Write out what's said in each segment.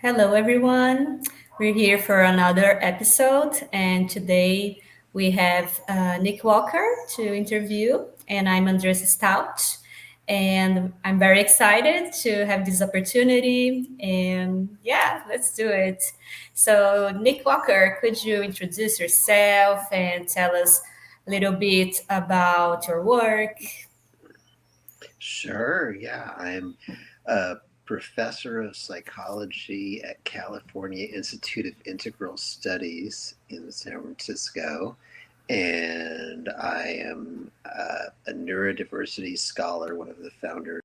Hello, everyone. We're here for another episode, and today we have Nick Walker to interview, and I'm Andres Stout. And I'm very excited to have this opportunity. And yeah, let's do it. So, Nick Walker, could you introduce yourself and tell us a little bit about your work? Sure. Yeah, I'm a professor of psychology at California Institute of Integral Studies in San Francisco, and I am a neurodiversity scholar, one of the founders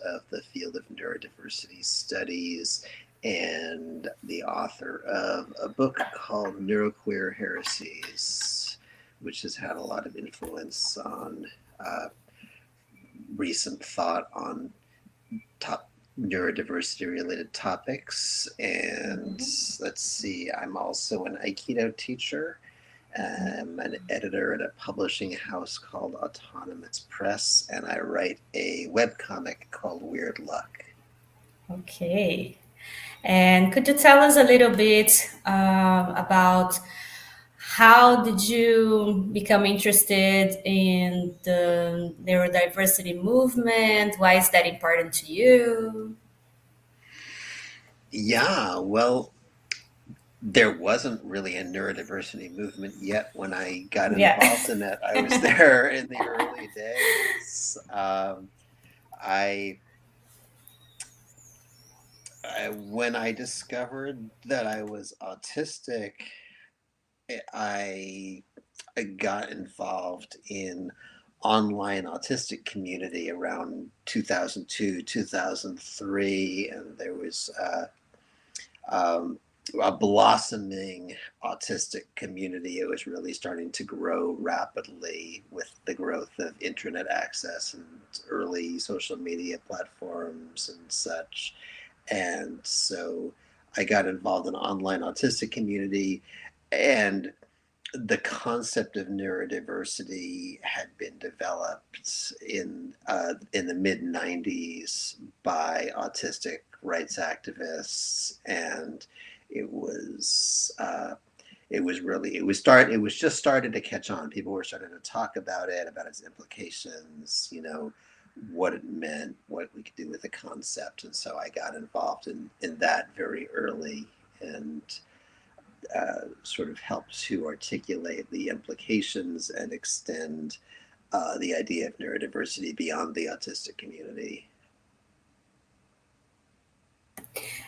of the field of neurodiversity studies, and the author of a book called Neuroqueer Heresies, which has had a lot of influence on recent thought on top neurodiversity related topics. And let's see, I'm also an Aikido teacher. I'm an editor at a publishing house called Autonomous Press, and I write a webcomic called Weird Luck. Okay. And could you tell us a little bit about how did you become interested in the neurodiversity movement? Why is that important to you? Yeah, well, there wasn't really a neurodiversity movement yet when I got Yeah. involved in it. I was there in the early days. I when I discovered that I was autistic, I, I got involved in online autistic community around 2002, 2003, and there was um, a blossoming autistic community. It was really starting to grow rapidly with the growth of internet access and early social media platforms and such. And so I got involved in online autistic community, and the concept of neurodiversity had been developed in the mid '90s by autistic rights activists, and it was it was just starting to catch on. People were starting to talk about it, about its implications, what it meant, what we could do with the concept. And so I got involved in that very early, and sort of help to articulate the implications and extend the idea of neurodiversity beyond the autistic community.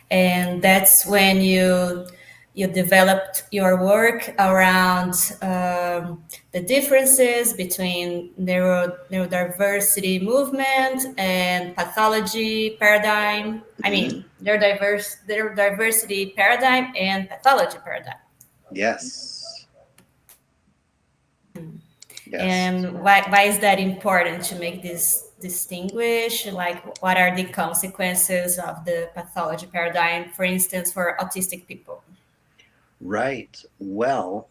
And that's when you developed your work around the differences between neurodiversity movement and pathology paradigm. I Mm-hmm. mean, neurodiversity paradigm and pathology paradigm. Yes. Yes. And why is that important to make this distinguish? Like, what are the consequences of the pathology paradigm, for instance, for autistic people? Right. Well,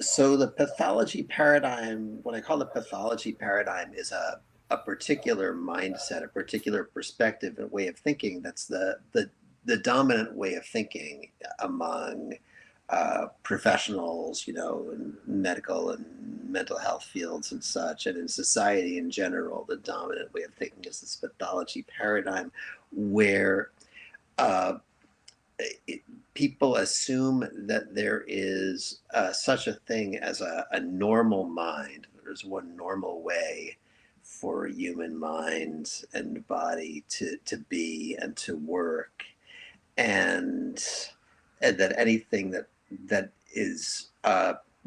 so the pathology paradigm, what I call the pathology paradigm, is a particular mindset, a particular perspective, a way of thinking that's the dominant way of thinking among professionals, in medical and mental health fields and such, and in society in general. The dominant way of thinking is this pathology paradigm where uh, it, people assume that there is such a thing as a normal mind. There's one normal way for a human mind and body to be and to work, and, and that anything that is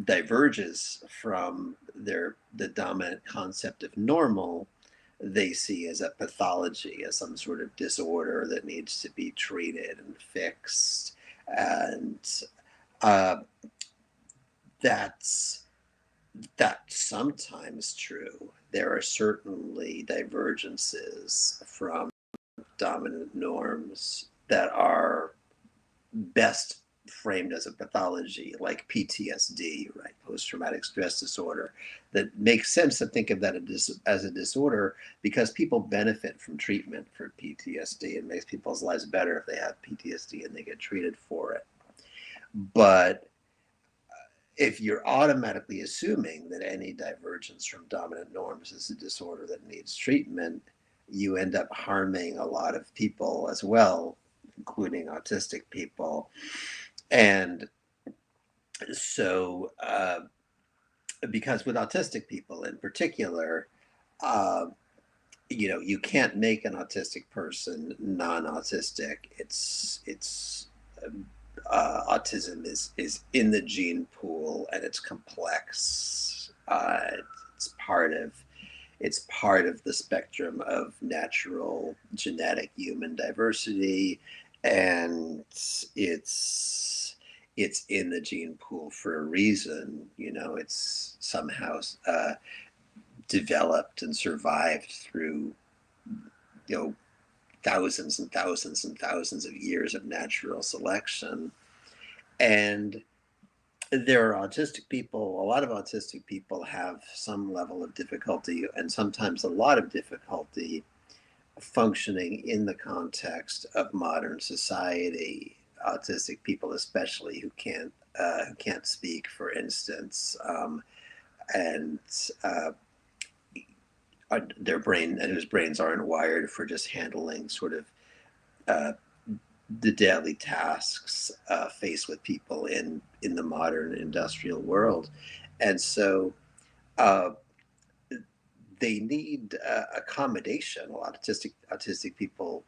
diverges from the dominant concept of normal, they see as a pathology, as some sort of disorder that needs to be treated and fixed. And uh, that's that's sometimes true. There are certainly divergences from dominant norms that are best framed as a pathology like PTSD, right? Post-traumatic stress disorder. That makes sense to think of that as a disorder because people benefit from treatment for PTSD. It makes people's lives better if they have PTSD and they get treated for it. But if you're automatically assuming that any divergence from dominant norms is a disorder that needs treatment, you end up harming a lot of people as well, including autistic people. And so, because with autistic people in particular, uh, you can't make an autistic person non-autistic. Autism is in the gene pool and it's complex. It's part of it's part of the spectrum of natural genetic human diversity, and it's in the gene pool for a reason. It's somehow developed and survived through thousands and thousands and thousands of years of natural selection. And there are autistic people, a lot of autistic people have some level of difficulty and sometimes a lot of difficulty functioning in the context of modern society. Autistic people, especially who can't speak, for instance, and whose brains aren't wired for just handling sort of uh, the daily tasks faced with people in the modern industrial world. And so uh, they need accommodation. A lot of autistic people,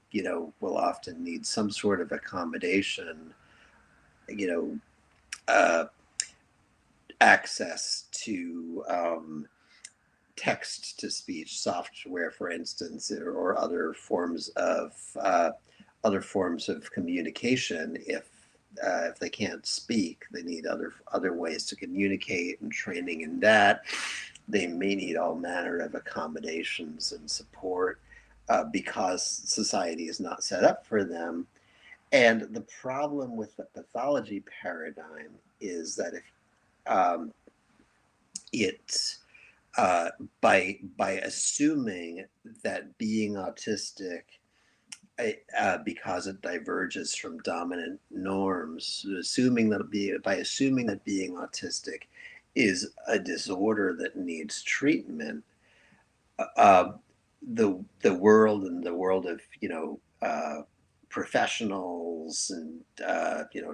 will often need some sort of accommodation, you know, uh, access to text to speech software, for instance, or other forms of communication. If they can't speak, they need other ways to communicate, and training in that. They may need all manner of accommodations and support because society is not set up for them. And the problem with the pathology paradigm is that if um, it by assuming that being autistic, because it diverges from dominant norms, by assuming that being autistic is a disorder that needs treatment, uh, the world of professionals and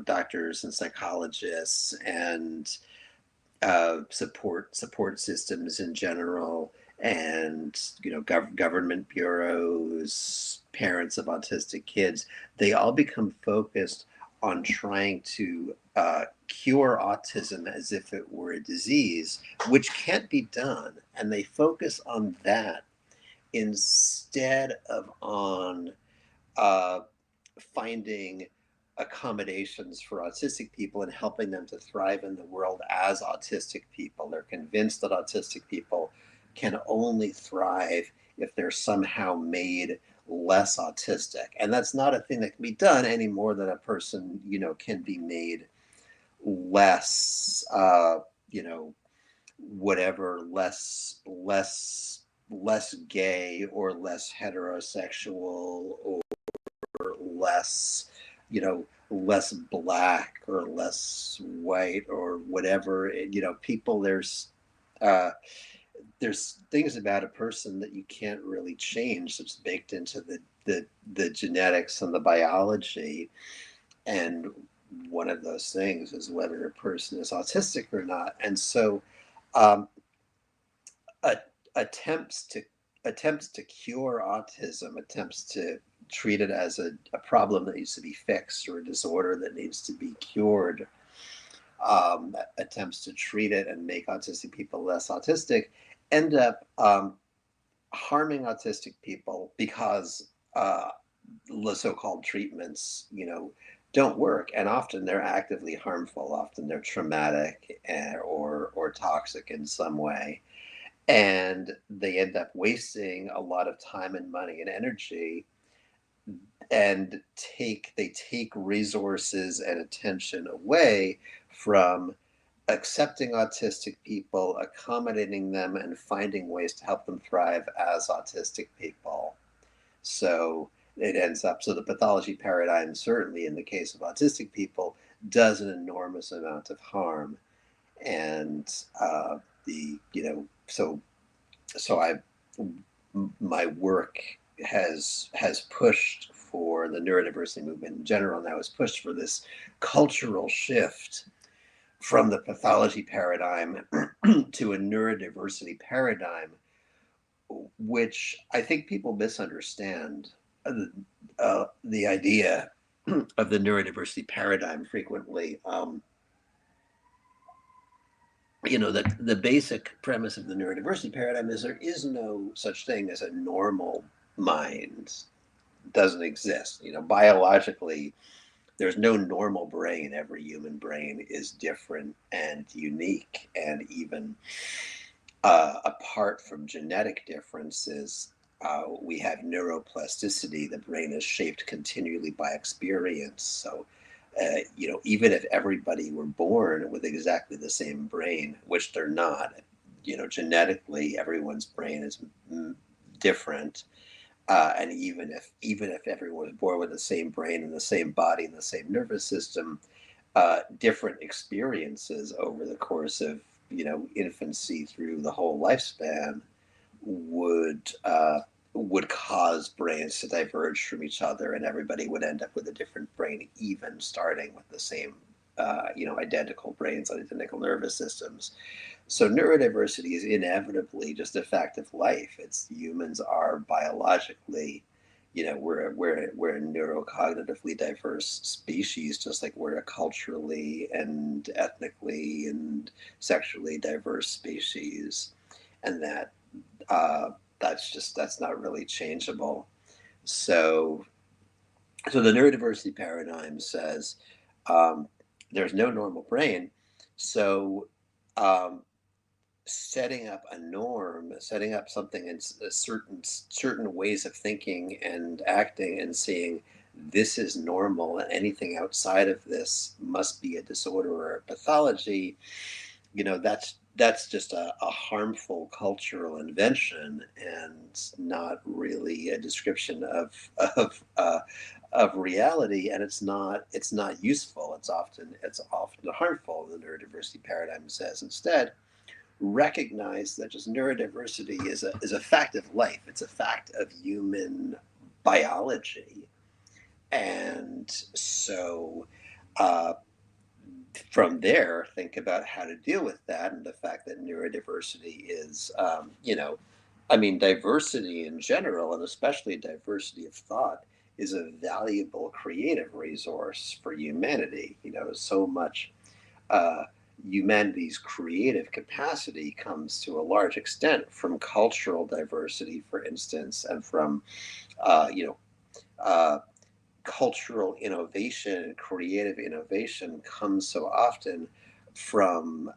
doctors and psychologists and support systems in general, and government bureaus, parents of autistic kids, they all become focused on trying to cure autism as if it were a disease, which can't be done, and they focus on that instead of on uh, finding accommodations for autistic people and helping them to thrive in the world as autistic people. They're convinced that autistic people can only thrive if they're somehow made less autistic. And that's not a thing that can be done any more than a person, can be made less, whatever, less gay or less heterosexual or less, less black or less white or whatever. People, there's things about a person that you can't really change. It's baked into the genetics and the biology. And one of those things is whether a person is autistic or not. And so um, a, attempts to cure autism, attempts to treat it as a problem that needs to be fixed or a disorder that needs to be cured, attempts to treat it and make autistic people less autistic, end up harming autistic people because the so-called treatments, don't work, and often they're actively harmful. Often they're traumatic or toxic in some way, and they end up wasting a lot of time and money and energy and they take resources and attention away from accepting autistic people, accommodating them, and finding ways to help them thrive as autistic people. So it ends up, so the pathology paradigm, certainly in the case of autistic people, does an enormous amount of harm. And my work has pushed for the neurodiversity movement in general now, has pushed for this cultural shift from the pathology paradigm to a neurodiversity paradigm, which I think people misunderstand the idea of the neurodiversity paradigm frequently. That the basic premise of the neurodiversity paradigm is there is no such thing as a normal mind. It doesn't exist. Biologically, there's no normal brain. Every human brain is different and unique, and even apart from genetic differences, we have neuroplasticity. The brain is shaped continually by experience. So, even if everybody were born with exactly the same brain, which they're not, genetically, everyone's brain is different. And even if everyone was born with the same brain and the same body and the same nervous system, different experiences over the course of infancy through the whole lifespan would cause brains to diverge from each other, and everybody would end up with a different brain, even starting with the same identical brains, identical nervous systems. So neurodiversity is inevitably just a fact of life. Humans are biologically, we're a neurocognitively diverse species, just like we're a culturally and ethnically and sexually diverse species, and that's not really changeable. So the neurodiversity paradigm says um, there's no normal brain. So um, setting up a norm, setting up something in certain ways of thinking and acting, and seeing this is normal and anything outside of this must be a disorder or a pathology. That's just a harmful cultural invention, and not really a description of of reality, and it's not useful. It's often harmful. The neurodiversity paradigm says instead, recognize that just neurodiversity is a fact of life. It's a fact of human biology, and so uh, from there, think about how to deal with that, and the fact that neurodiversity is, diversity in general, and especially diversity of thought, is a valuable creative resource for humanity. So much uh, humanity's creative capacity comes to a large extent from cultural diversity, for instance, and from uh, you know uh, cultural innovation and creative innovation comes so often from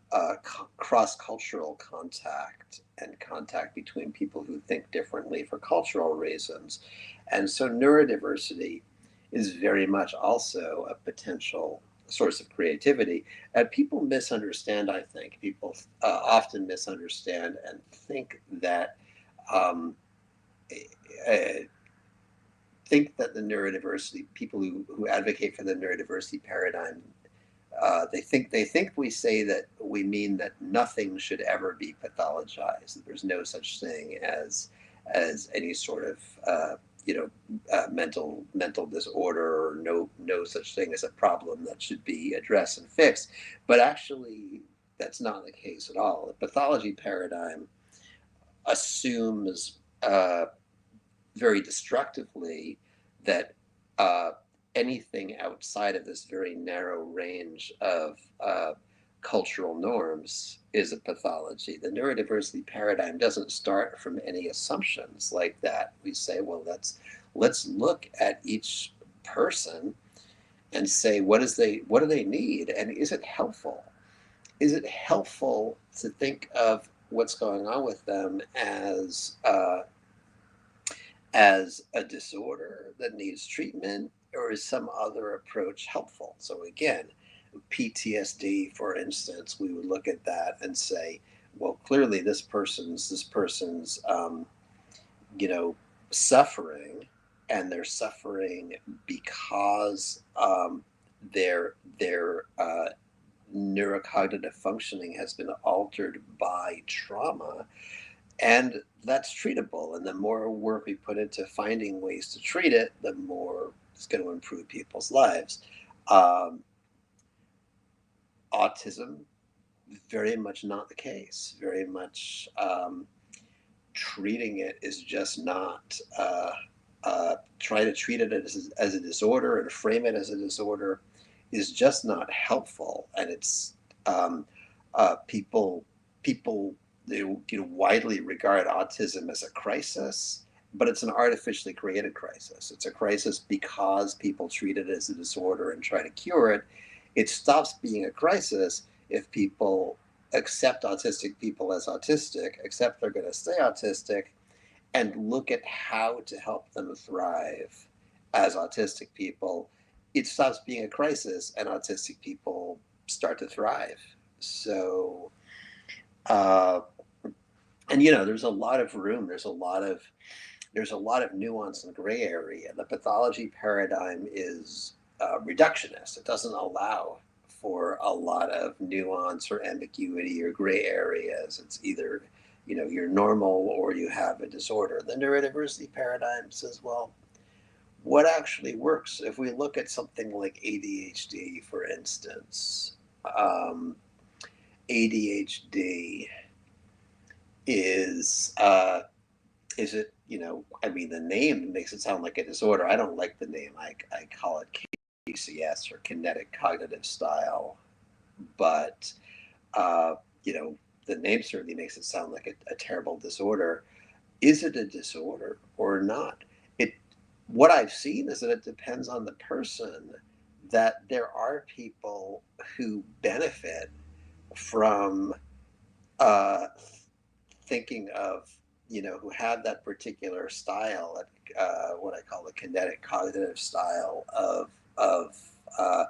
cross-cultural contact and contact between people who think differently for cultural reasons. And so neurodiversity is very much also a potential source of creativity. And people misunderstand, I think. People often misunderstand and think that um, uh, the neurodiversity people who advocate for the neurodiversity paradigm, they think we say that we mean that nothing should ever be pathologized. That there's no such thing as any sort of mental disorder, or no such thing as a problem that should be addressed and fixed. But actually, that's not the case at all. The pathology paradigm assumes very destructively that uh, anything outside of this very narrow range of cultural norms is a pathology. The neurodiversity paradigm doesn't start from any assumptions like that. We say, well, let's look at each person and say, what do they need, and is it helpful? Is it helpful to think of what's going on with them as a disorder that needs treatment, or is some other approach helpful? So again, PTSD, for instance, we would look at that and say, well, clearly this person's you know, suffering, and they're suffering because their neurocognitive functioning has been altered by trauma, and that's treatable. And the more work we put into finding ways to treat it, the more it's going to improve people's lives. Um, Autism, very much not the case. Very much treating it is just not. Try to treat it as a disorder and frame it as a disorder is just not helpful. And it's people widely regard autism as a crisis, but it's an artificially created crisis. It's a crisis because people treat it as a disorder and try to cure it. It stops being a crisis if people accept autistic people as autistic, accept they're going to stay autistic, and look at how to help them thrive as autistic people. It stops being a crisis, and autistic people start to thrive. So, uh, and there's a lot of room. There's a lot of nuance and gray area. The pathology paradigm is reductionist. It doesn't allow for a lot of nuance or ambiguity or gray areas. It's either you're normal or you have a disorder. The neurodiversity paradigm says, well, what actually works? If we look at something like ADHD, for instance, um, ADHD is it, I mean, the name makes it sound like a disorder. I don't like the name. I call it KCS, or kinetic cognitive style. But, uh, you know, the name certainly makes it sound like a terrible disorder. Is it a disorder or not? It, what I've seen is that it depends on the person, that there are people who benefit from uh, thinking of, who have that particular style, what I call the kinetic cognitive style of uh,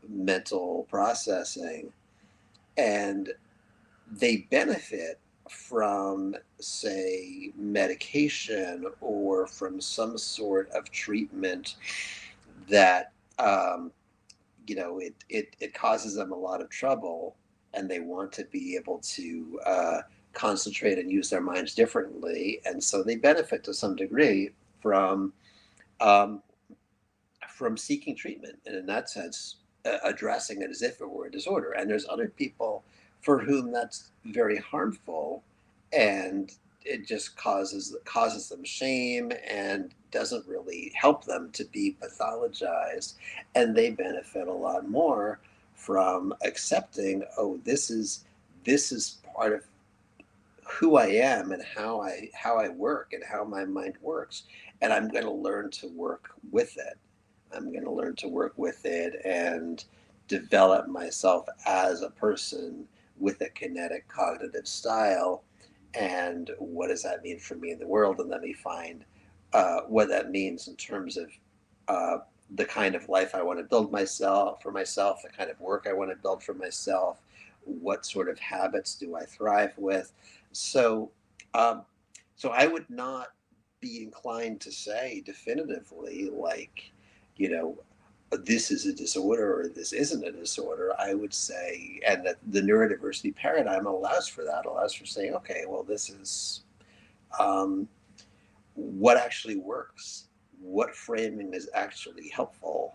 mental processing, and they benefit from, say, medication or from some sort of treatment that it causes them a lot of trouble, and they want to be able to concentrate and use their minds differently, and so they benefit to some degree um, from seeking treatment, and in that sense, addressing it as if it were a disorder. And there's other people for whom that's very harmful, and it just causes them shame and doesn't really help them to be pathologized, and they benefit a lot more from accepting, oh, this is part of who I am and how I work and how my mind works, and I'm going to learn to work with it. I'm going to learn to work with it and develop myself as a person with a kinetic cognitive style. And what does that mean for me in the world? And let me find what that means in terms of uh, the kind of life I want to build for myself, the kind of work I want to build for myself, what sort of habits do I thrive with. So, um, so I would not be inclined to say definitively, like, you know, this is a disorder or this isn't a disorder. I would say, and that the neurodiversity paradigm allows for that, allows for saying, okay, well, this is um, what actually works, what framing is actually helpful.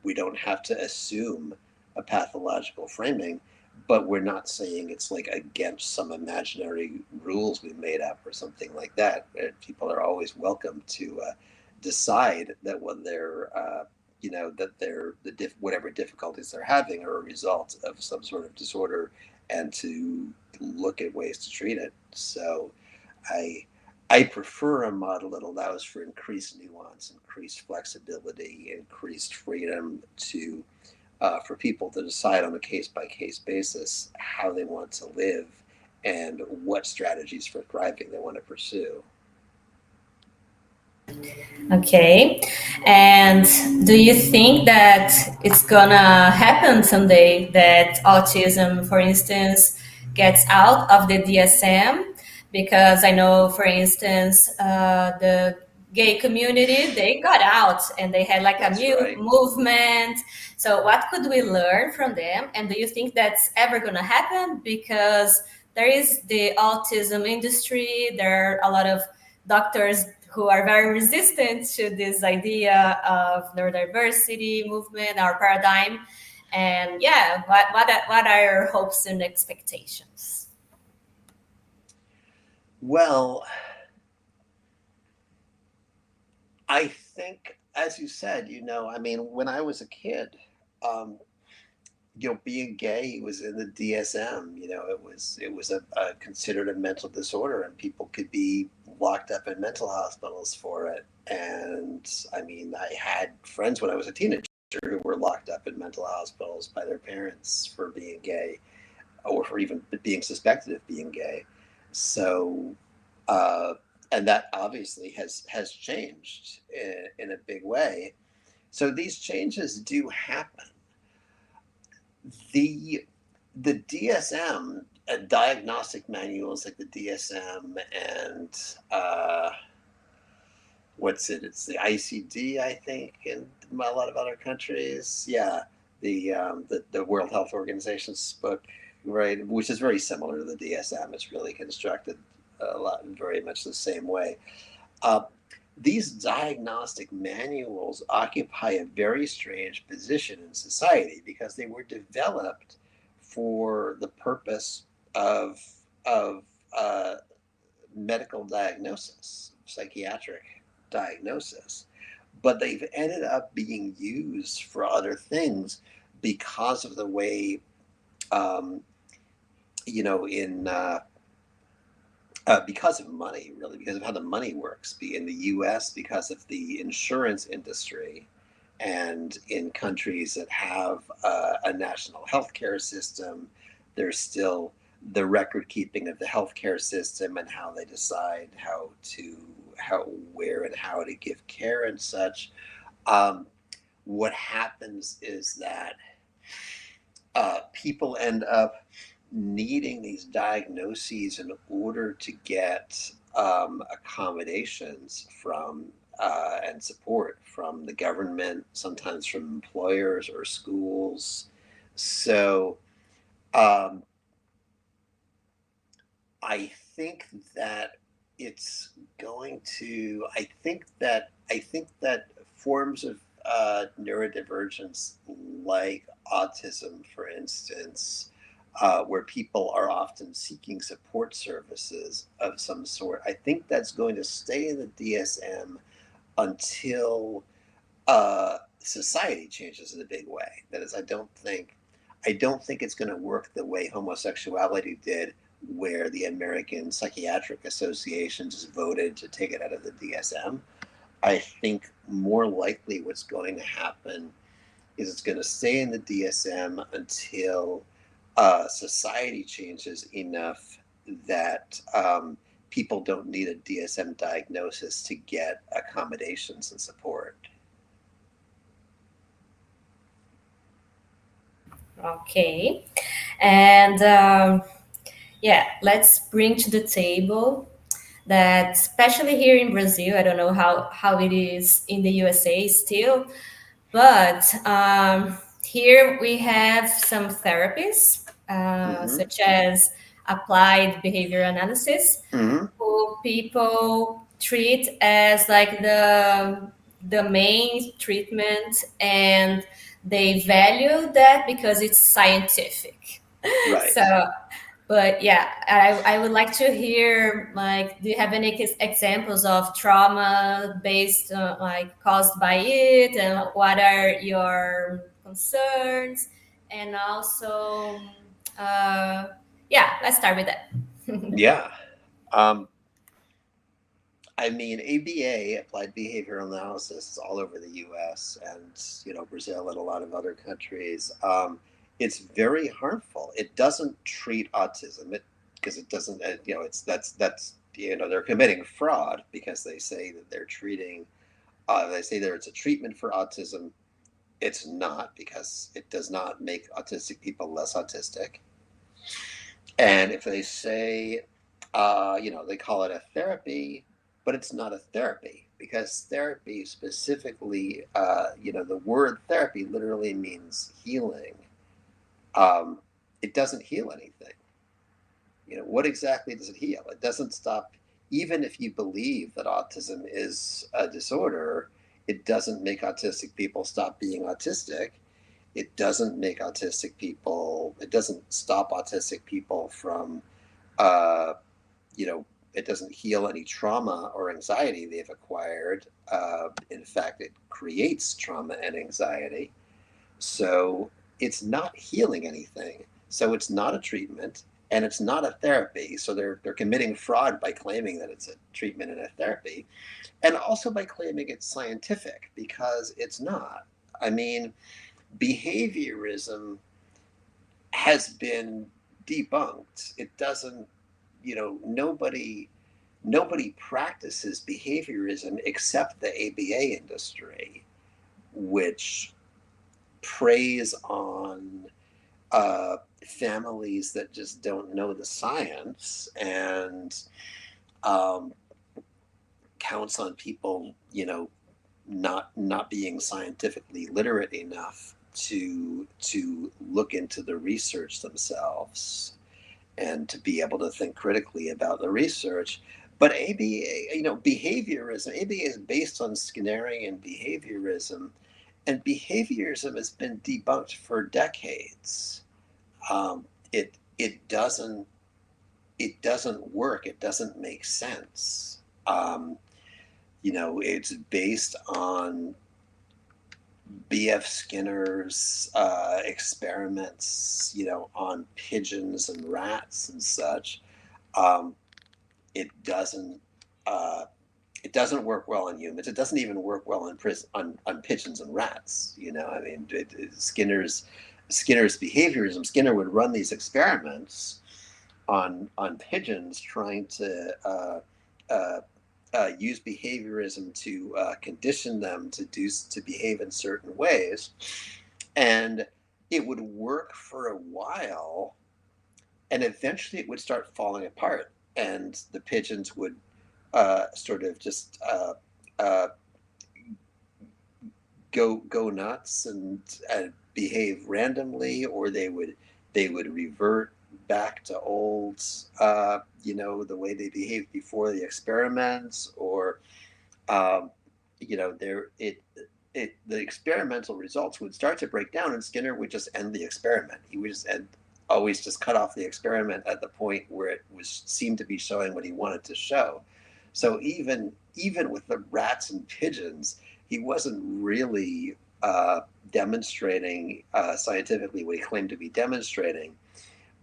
We don't have to assume a pathological framing, but we're not saying it's like against some imaginary rules we made up or something like that. People are always welcome to decide that when they're, that whatever difficulties they're having are a result of some sort of disorder, and to look at ways to treat it. So, I I prefer a model that allows for increased nuance, increased flexibility, increased freedom to for people to decide on a case by case basis how they want to live and what strategies for thriving they want to pursue. Okay. And do you think that it's gonna happen someday that autism, for instance, gets out of the DSM? Because I know, for instance, the gay community, they got out and they had like a That's new right. movement. So what could we learn from them? And do you think that's ever gonna happen? Because there is the autism industry, there are a lot of doctors who are very resistant to this idea of neurodiversity movement, our paradigm. And yeah, what are your hopes and expectations? Well, I think, as you said, I mean, when I was a kid, um, being gay was in the DSM. It was a considered a mental disorder, and people could be locked up in mental hospitals for it. And I mean, I had friends when I was a teenager who were locked up in mental hospitals by their parents for being gay, or for even being suspected of being gay. So, uh, and that obviously has changed in a big way. So these changes do happen. The the DSM, diagnostic manuals like the DSM, and what's it? It's the ICD, I think, in a lot of other countries. Yeah, the World Health Organization's book, right, which is very similar to the DSM. It's really constructed a lot, very much the same way. Uh, these diagnostic manuals occupy a very strange position in society because they were developed for the purpose of of uh, medical diagnosis, psychiatric diagnosis, but they've ended up being used for other things because of the way, um, in because of money, really, because of how the money works. In the U.S., because of the insurance industry, and in countries that have a national healthcare system, there's still the record keeping of the healthcare system and how they decide where and how to give care and such. Um, what happens is that people end up needing these diagnoses in order to get accommodations from and support from the government, sometimes from employers or schools. So um, I think that it's going to. I think that forms of neurodivergence, like autism, for instance, where people are often seeking support services of some sort, I think that's going to stay in the DSM until society changes in a big way. That is, I don't think it's going to work the way homosexuality did, where the American Psychiatric Association just voted to take it out of the DSM. I think more likely what's going to happen is it's going to stay in the DSM until society changes enough that people don't need a DSM diagnosis to get accommodations and support. Okay. And yeah, let's bring to the table that, especially here in Brazil, I don't know how it is in the USA still, but here we have some therapies, Mm-hmm. such as applied behavior analysis, Mm-hmm. who people treat as like the main treatment, and they value that because it's scientific. Right. So, but yeah, I would like to hear, like, do you have any examples of trauma based like caused by it, and what are your concerns? And also, yeah, let's start with that. Yeah. Um, I mean, ABA, applied behavioral analysis, is all over the U.S. and Brazil and a lot of other countries. It's very harmful. It doesn't treat autism. Because it doesn't. It's that's they're committing fraud because they say that they're treating, they say that it's a treatment for autism. It's not, because it does not make autistic people less autistic. And if they say, they call it a therapy, but it's not a therapy, because therapy specifically, the word therapy literally means healing. It doesn't heal anything. What exactly does it heal? It doesn't stop. Even if you believe that autism is a disorder, it doesn't make autistic people stop being autistic. It doesn't stop autistic people from, uh, it doesn't heal any trauma or anxiety they've acquired. In fact, it creates trauma and anxiety. So it's not healing anything. So it's not a treatment, and it's not a therapy. So they're committing fraud by claiming that it's a treatment and a therapy, and also by claiming it's scientific, because it's not. I mean, behaviorism has been debunked. It doesn't, nobody practices behaviorism except the ABA industry, which preys on families that just don't know the science, and counts on people, not being scientifically literate enough to look into the research themselves and to be able to think critically about the research. But behaviorism, ABA is based on Skinnerian behaviorism, and behaviorism has been debunked for decades. It doesn't work. It doesn't make sense. It's based on B.F. Skinner's experiments, on pigeons and rats and such. It doesn't work well on humans. It doesn't even work well on pigeons and rats. Skinner's behaviorism. Skinner would run these experiments on pigeons, trying to use behaviorism to condition them to behave in certain ways, and it would work for a while, and eventually it would start falling apart, and the pigeons would sort of just go nuts and behave randomly, or they would revert back to old, the way they behaved before the experiments, or the experimental results would start to break down, and Skinner would just end the experiment. He would always just cut off the experiment at the point where it seemed to be showing what he wanted to show. So even with the rats and pigeons, he wasn't really demonstrating scientifically what he claimed to be demonstrating,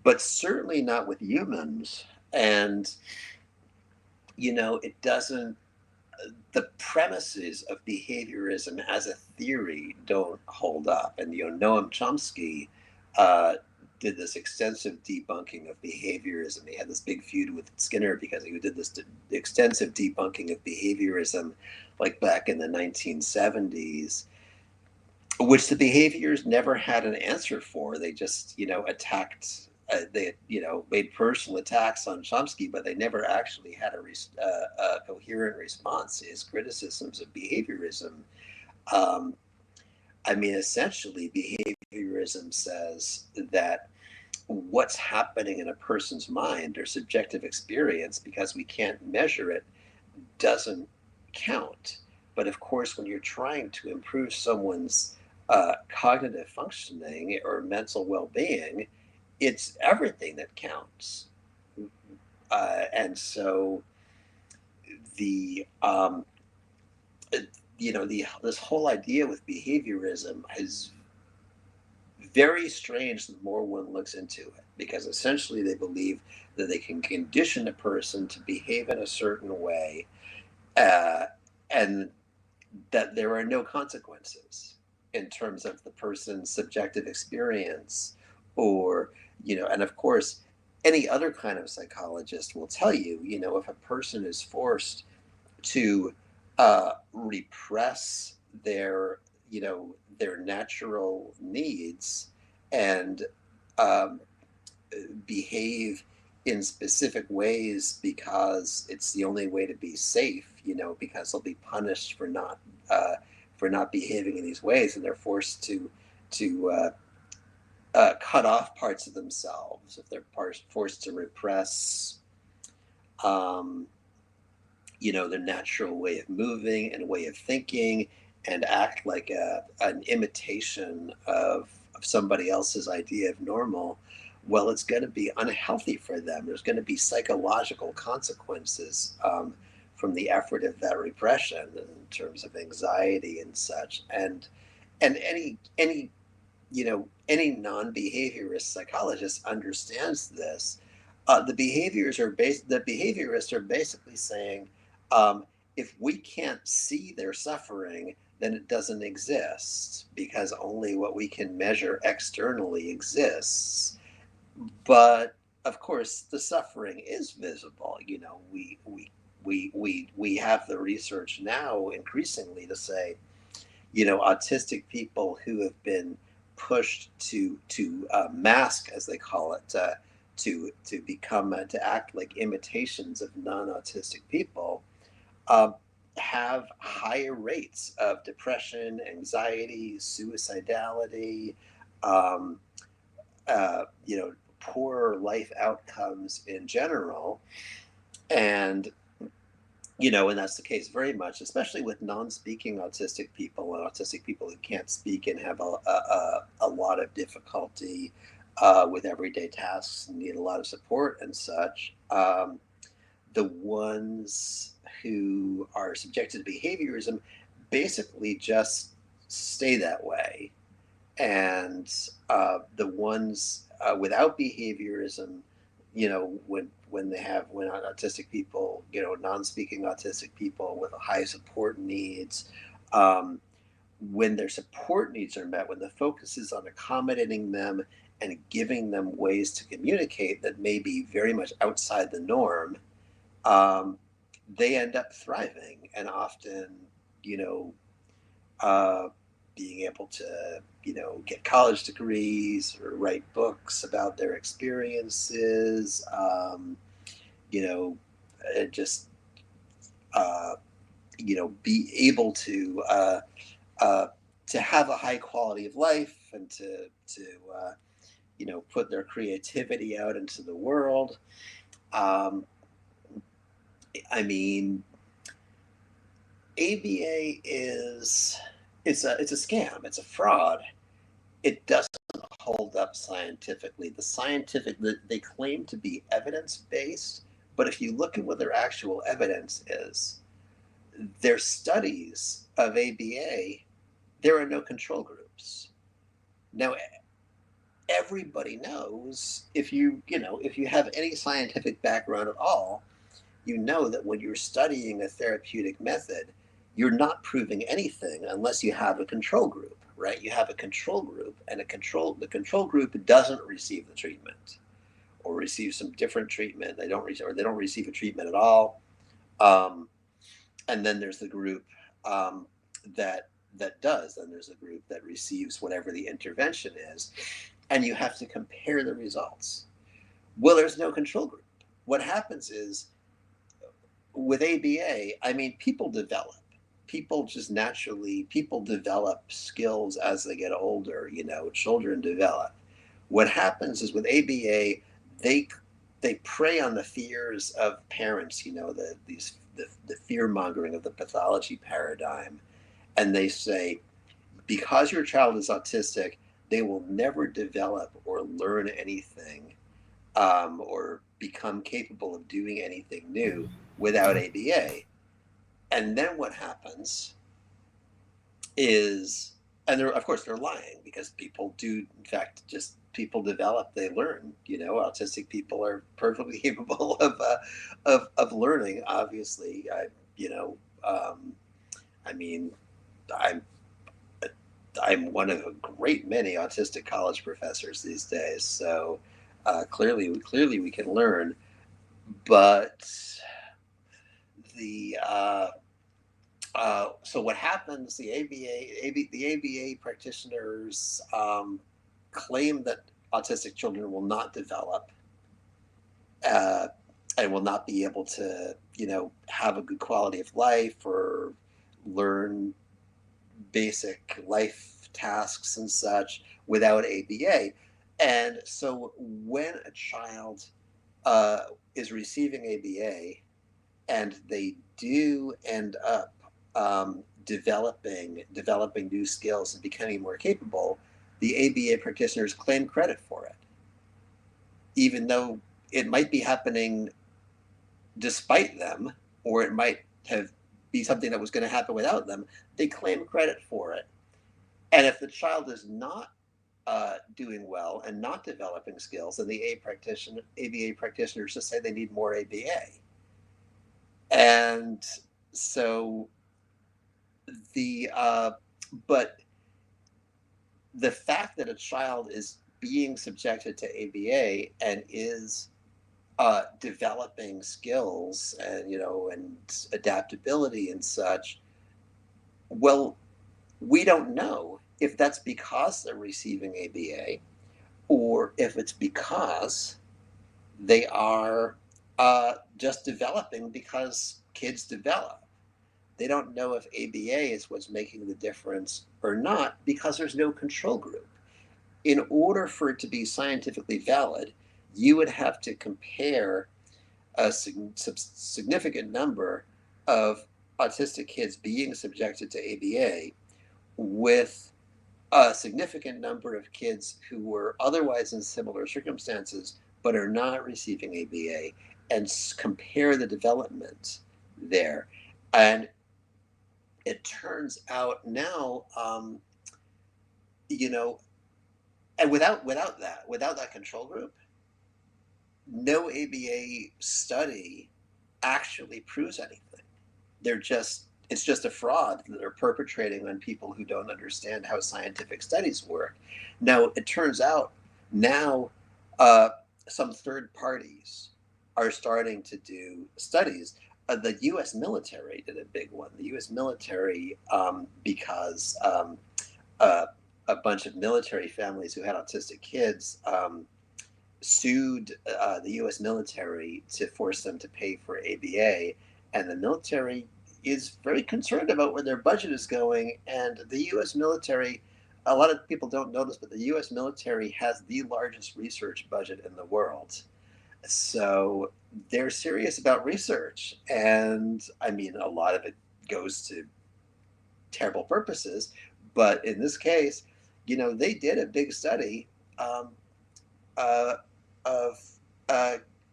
but certainly not with humans. And it doesn't. The premises of behaviorism as a theory don't hold up. And Noam Chomsky did this extensive debunking of behaviorism. He had this big feud with Skinner because he did this extensive debunking of behaviorism, like back in the 1970s, which the behaviors never had an answer for. They just, attacked. They made personal attacks on Chomsky, but they never actually had a coherent response to his criticisms of behaviorism. Essentially, behaviorism says that what's happening in a person's mind or subjective experience, because we can't measure it, doesn't count. But of course, when you're trying to improve someone's cognitive functioning or mental well-being, it's everything that counts. And so this whole idea with behaviorism is very strange the more one looks into it, because essentially they believe that they can condition a person to behave in a certain way, and that there are no consequences in terms of the person's subjective experience, or and of course any other kind of psychologist will tell you, if a person is forced to repress their, their natural needs and um, behave in specific ways because it's the only way to be safe, because they'll be punished for not behaving in these ways, and they're forced to cut off parts of themselves, if they're forced to repress, um, their natural way of moving and way of thinking, and act like an imitation of somebody else's idea of normal. Well, it's going to be unhealthy for them. There's going to be psychological consequences from the effort of that repression in terms of anxiety and such. And any non-behaviorist psychologist understands this. The behaviorists are basically saying, if we can't see their suffering, then it doesn't exist, because only what we can measure externally exists. But of course, the suffering is visible. We have the research now increasingly to say, autistic people who have been pushed to mask, as they call it, to become to act like imitations of non-autistic people, uh, have higher rates of depression, anxiety, suicidality, um, poorer life outcomes in general, and and that's the case very much, especially with non-speaking autistic people and autistic people who can't speak and have a lot of difficulty with everyday tasks and need a lot of support and such. The ones who are subjected to behaviorism basically just stay that way. And the ones without behaviorism, when autistic people, non-speaking autistic people with high support needs, um, when their support needs are met, when the focus is on accommodating them and giving them ways to communicate that may be very much outside the norm, um, they end up thriving and often, you know, uh, being able to, get college degrees or write books about their experiences, you know, just, uh, be able uh, to have a high quality of life and to put their creativity out into the world. Um, I mean, ABA is it's a scam. It's a fraud. It doesn't hold up scientifically. They claim to be evidence based, but if you look at what their actual evidence is, their studies of ABA, there are no control groups. Now, everybody knows, if you have any scientific background at all, you know that when you're studying a therapeutic method, you're not proving anything unless you have a control group, right? You have a control group, and the control group doesn't receive the treatment, or receive some different treatment. They don't receive a treatment at all. Um, and then there's the group um, that does. Then there's a group that receives whatever the intervention is, and you have to compare the results. Well, there's no control group. What happens is, with ABA, I mean, people develop. People develop skills as they get older. Children develop. What happens is, with ABA, they they prey on the fears of parents. The fear mongering of the pathology paradigm, and they say, because your child is autistic, they will never develop or learn anything, or become capable of doing anything new without ABA. And then what happens is, and of course they're lying, because people do, in fact, just people develop, they learn. Autistic people are perfectly capable of learning. Obviously, you know, um, I mean, I'm I'm one of a great many autistic college professors these days, so Clearly we can learn, but the so what happens? The ABA practitioners claim that autistic children will not develop uh, and will not be able to, have a good quality of life or learn basic life tasks and such without ABA. And so when a child is receiving ABA and they do end up developing new skills and becoming more capable, the ABA practitioners claim credit for it, even though it might be happening despite them, or it might have be something that was going to happen without them. They claim credit for it. And if the child is not doing well and not developing skills, then the ABA practitioners just say they need more ABA. And so but the fact that a child is being subjected to ABA and is developing skills and adaptability and such, well, we don't know if that's because they're receiving ABA or if it's because they are just developing because kids develop. They don't know if ABA is what's making the difference or not because there's no control group. In order for it to be scientifically valid, you would have to compare a significant number of autistic kids being subjected to ABA with a significant number of kids who were otherwise in similar circumstances but are not receiving ABA, and compare the development there. And it turns out now, and without that control group, no ABA study actually proves anything. It's just a fraud that they're perpetrating on people who don't understand how scientific studies work. Now, it turns out now some third parties are starting to do studies. The U.S. military did a big one. The U.S. military, because a bunch of military families who had autistic kids sued the U.S. military to force them to pay for ABA, and the military is very concerned about where their budget is going. And the U.S. military, a lot of people don't know this, but the U.S. military has the largest research budget in the world. So they're serious about research. And I mean, a lot of it goes to terrible purposes. But in this case, they did a big study of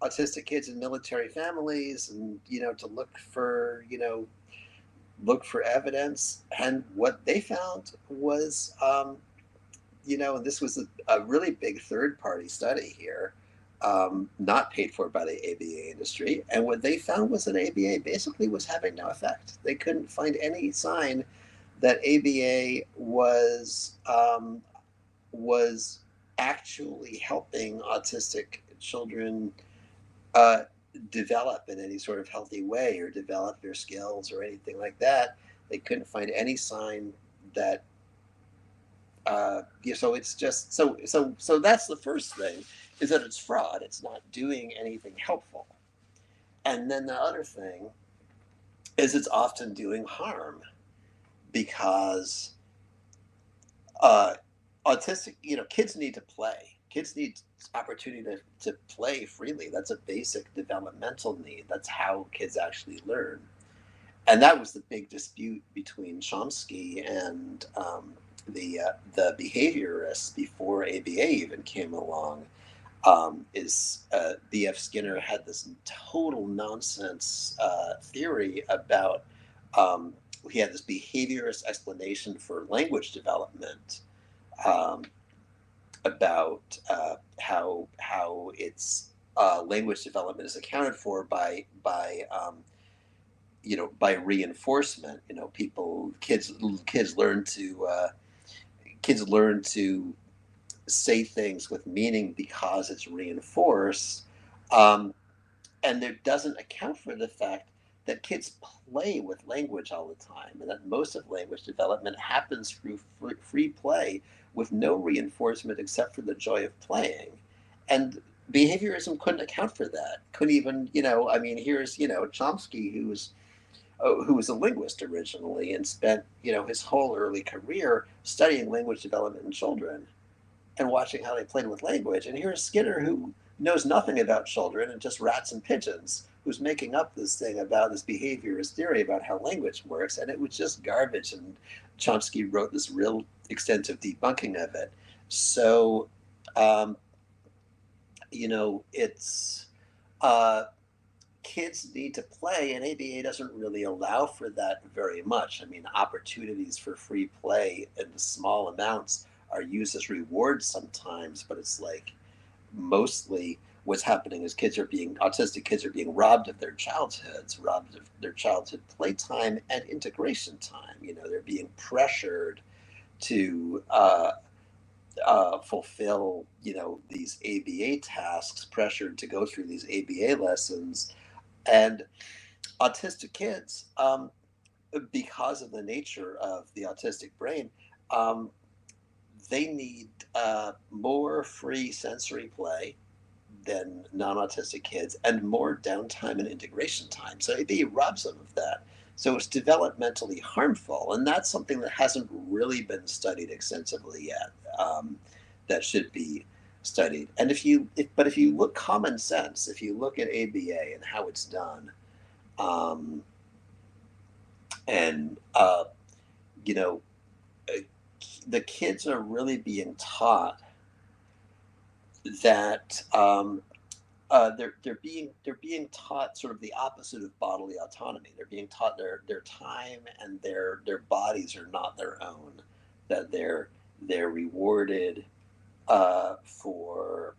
autistic kids in military families, and to look for evidence. And what they found was, and this was a really big third-party study here, not paid for by the ABA industry. And what they found was that ABA basically was having no effect. They couldn't find any sign that ABA was actually helping autistic children develop in any sort of healthy way, or develop their skills or anything like that. They couldn't find any sign that. So it's just so that's the first thing, is that it's fraud. It's not doing anything helpful. And then the other thing is it's often doing harm, because autistic, kids need to play. Kids need opportunity to play freely. That's a basic developmental need. That's how kids actually learn. And that was the big dispute between Chomsky and the behaviorists before ABA even came along. B.F. Skinner had this total nonsense theory about. He had this behaviorist explanation for language development, about how its language development is accounted for by reinforcement. Kids learn to say things with meaning because it's reinforced. Um, and there doesn't account for the fact that kids play with language all the time, and that most of language development happens through free play with no reinforcement except for the joy of playing. And behaviorism couldn't account for that. Couldn't even, I mean, here's, Chomsky, who was a linguist originally and spent, his whole early career studying language development in children and watching how they played with language. And here's Skinner, who knows nothing about children and just rats and pigeons, who's making up this thing about this behaviorist theory about how language works. And it was just garbage. And Chomsky wrote this real extensive debunking of it. So, it's kids need to play, and ABA doesn't really allow for that very much. I mean, opportunities for free play in small amounts are used as rewards sometimes, but it's like mostly what's happening is autistic kids are being robbed of their childhoods, robbed of their childhood playtime and integration time. They're being pressured to fulfill, these ABA tasks, pressured to go through these ABA lessons. And autistic kids, because of the nature of the autistic brain, they need more free sensory play than non-autistic kids and more downtime and integration time. So ABA robs them of that. So it's developmentally harmful, and that's something that hasn't really been studied extensively yet. That should be studied. And if you look common sense, if you look at ABA and how it's done, and the kids are really being taught that they're being taught sort of the opposite of bodily autonomy. They're being taught their time and their bodies are not their own. That they're rewarded for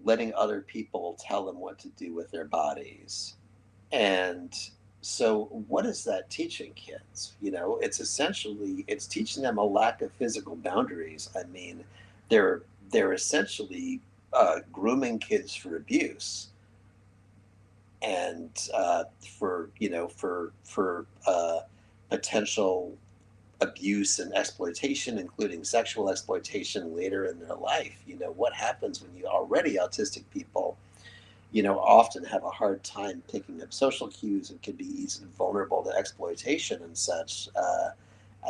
letting other people tell them what to do with their bodies. And so what is that teaching kids? It's teaching them a lack of physical boundaries. I mean, they're essentially grooming kids for abuse and for potential abuse and exploitation, including sexual exploitation later in their life. What happens when already autistic people, often have a hard time picking up social cues and can be easily vulnerable to exploitation and such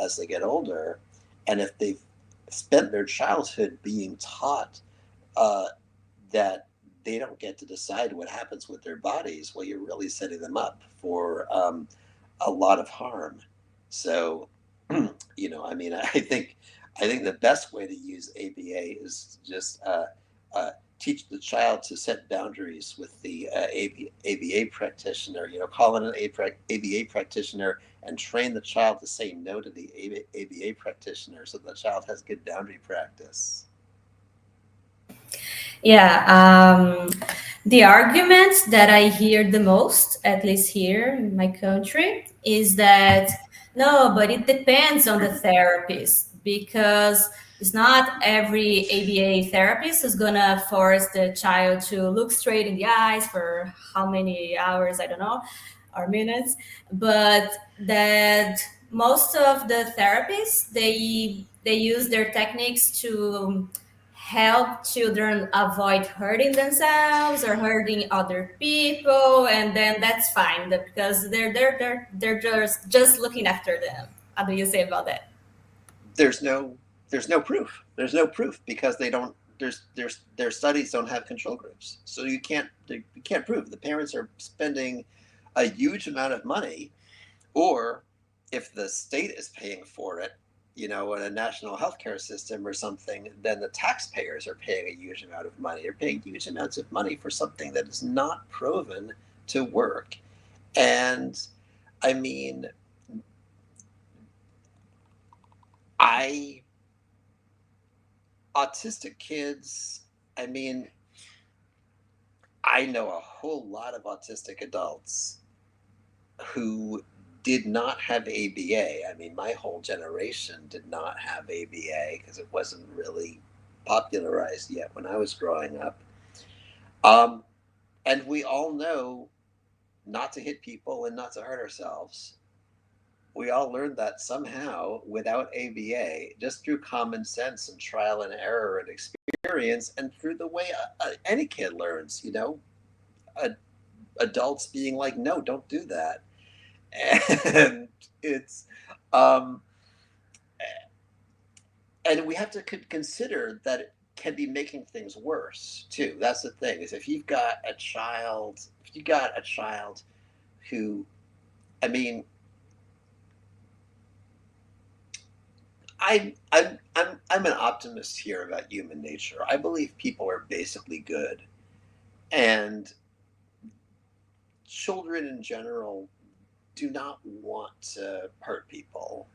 as they get older. And if they've spent their childhood being taught that they don't get to decide what happens with their bodies, well, you're really setting them up for a lot of harm. So, I think the best way to use ABA is just teach the child to set boundaries with the ABA practitioner. Call in an ABA practitioner and train the child to say no to the ABA practitioner, so the child has good boundary practice. Yeah, the argument that I hear the most, at least here in my country, is that no, but it depends on the therapist, because it's not every ABA therapist who's gonna force the child to look straight in the eyes for how many hours, I don't know, or minutes, but that most of the therapists, they use their techniques to help children avoid hurting themselves or hurting other people, and then that's fine because they're just looking after them. How do you say about that? There's no proof. There's no proof because they don't. Their studies don't have control groups, so you can't prove. The parents are spending a huge amount of money, or if the state is paying for it, in a national healthcare system or something, then the taxpayers are paying a huge amount of money. They're paying huge amounts of money for something that is not proven to work. And I mean, autistic kids, I mean, I know a whole lot of autistic adults who did not have ABA. I mean, my whole generation did not have ABA because it wasn't really popularized yet when I was growing up. And we all know not to hit people and not to hurt ourselves. We all learned that somehow without ABA, just through common sense and trial and error and experience, and through the way any kid learns, adults being like, no, don't do that. And it's, um, and we have to consider that it can be making things worse too. That's the thing, is if you've got a child who, I mean, I'm an optimist here about human nature. I believe people are basically good, and children in general do not want to hurt people,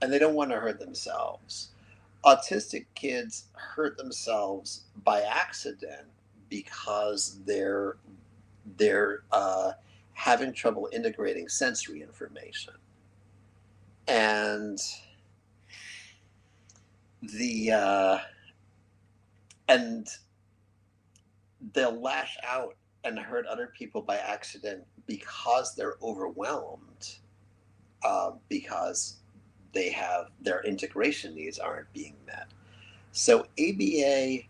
and they don't want to hurt themselves. Autistic kids hurt themselves by accident because they're having trouble integrating sensory information, and the and they'll lash out and hurt other people by accident because they're overwhelmed, because their integration needs aren't being met. So ABA,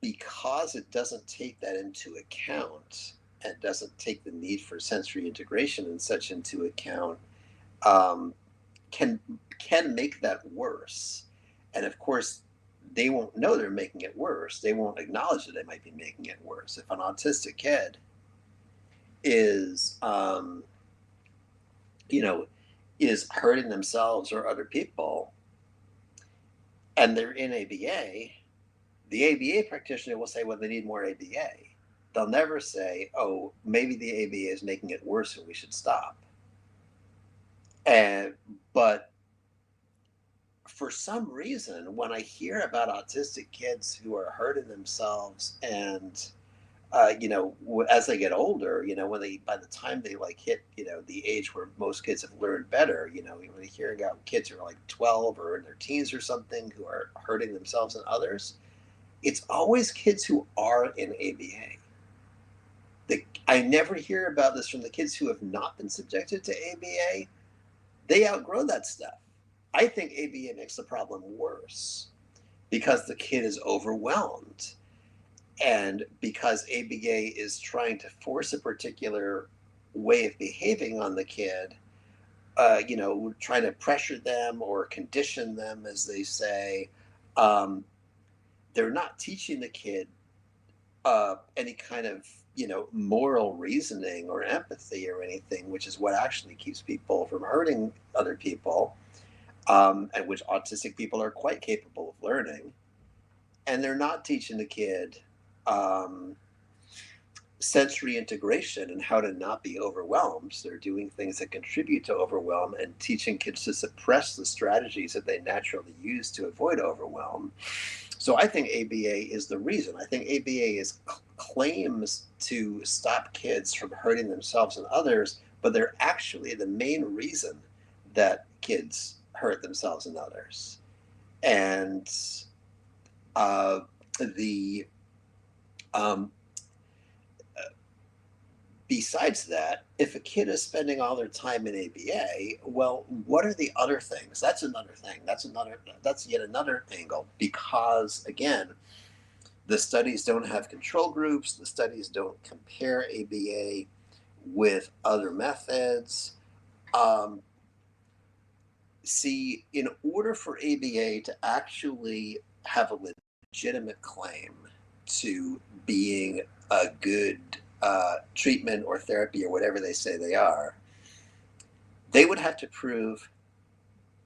because it doesn't take that into account and doesn't take the need for sensory integration and such into account, um, can make that worse. And of course, they won't know they're making it worse. They won't acknowledge that they might be making it worse. If an autistic kid is, is hurting themselves or other people, and they're in ABA, the ABA practitioner will say, well, they need more ABA. They'll never say, oh, maybe the ABA is making it worse and we should stop. But for some reason, when I hear about autistic kids who are hurting themselves, and as they get older, when by the time they hit, the age where most kids have learned better, when you're hearing about kids who are like 12 or in their teens or something who are hurting themselves and others, it's always kids who are in ABA. I never hear about this from the kids who have not been subjected to ABA. They outgrow that stuff. I think ABA makes the problem worse because the kid is overwhelmed, and because ABA is trying to force a particular way of behaving on the kid, trying to pressure them or condition them, as they say. They're not teaching the kid any kind of moral reasoning or empathy or anything, which is what actually keeps people from hurting other people, and which autistic people are quite capable of learning. And they're not teaching the kid sensory integration and how to not be overwhelmed. So they're doing things that contribute to overwhelm and teaching kids to suppress the strategies that they naturally use to avoid overwhelm. So I think ABA is the reason. I think ABA claims to stop kids from hurting themselves and others, but they're actually the main reason that kids hurt themselves and others. And besides that, if a kid is spending all their time in ABA, well, what are the other things? That's another thing. That's yet another angle, because again, the studies don't have control groups. The studies don't compare ABA with other methods. See, in order for ABA to actually have a legitimate claim to being a good treatment or therapy or whatever they say they are, they would have to prove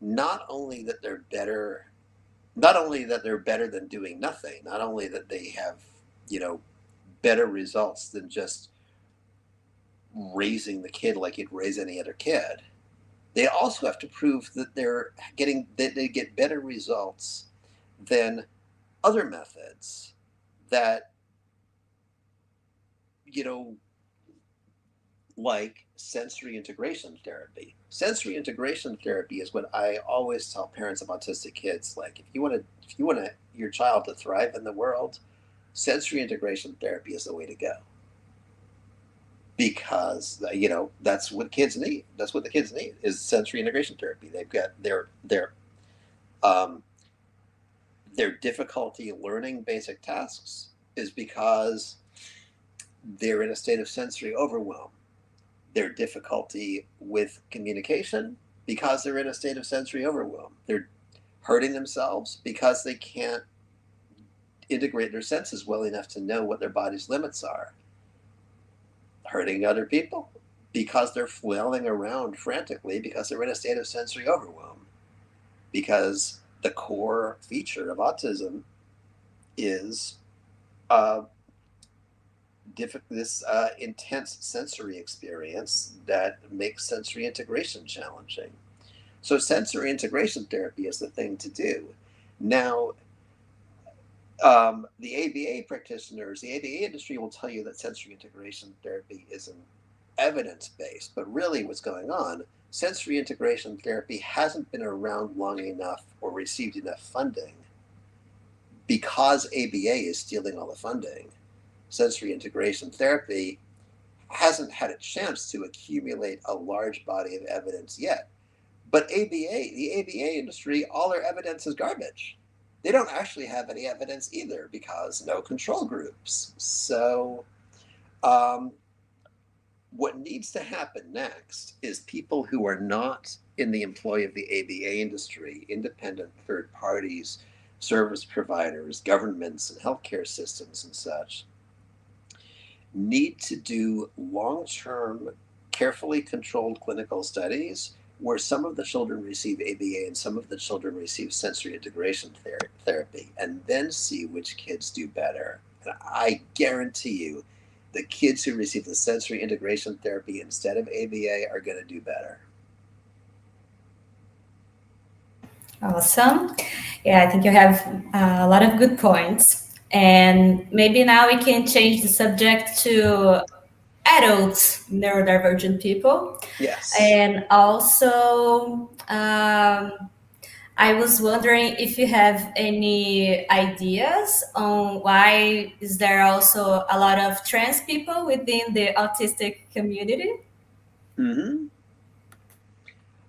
not only that they're better than doing nothing, not only that they have, better results than just raising the kid like you'd raise any other kid. They also have to prove that they get better results than other methods that, like sensory integration therapy. Sensory integration therapy is what I always tell parents of autistic kids. Like, if you want your child to thrive in the world, sensory integration therapy is the way to go. Because that's what kids need. That's what the kids need is sensory integration therapy. They've got their difficulty learning basic tasks is because they're in a state of sensory overwhelm. Their difficulty with communication because they're in a state of sensory overwhelm. They're hurting themselves because they can't integrate their senses well enough to know what their body's limits are. Hurting other people because they're flailing around frantically because they're in a state of sensory overwhelm. Because the core feature of autism is this intense sensory experience that makes sensory integration challenging. So sensory integration therapy is the thing to do. Now, the ABA practitioners, the ABA industry will tell you that sensory integration therapy isn't evidence-based, but really what's going on, sensory integration therapy hasn't been around long enough or received enough funding because ABA is stealing all the funding. Sensory integration therapy hasn't had a chance to accumulate a large body of evidence yet. But the ABA industry, all their evidence is garbage. They don't actually have any evidence either because no control groups. So what needs to happen next is people who are not in the employ of the ABA industry, independent third parties, service providers, governments, and healthcare systems and such, need to do long-term, carefully controlled clinical studies where some of the children receive ABA and some of the children receive sensory integration therapy, and then see which kids do better. And I guarantee you, the kids who receive the sensory integration therapy instead of ABA are going to do better. Awesome. Yeah, I think you have a lot of good points. And maybe now we can change the subject to adult neurodivergent people. Yes. And also, I was wondering if you have any ideas on why is there also a lot of trans people within the autistic community? Mm-hmm.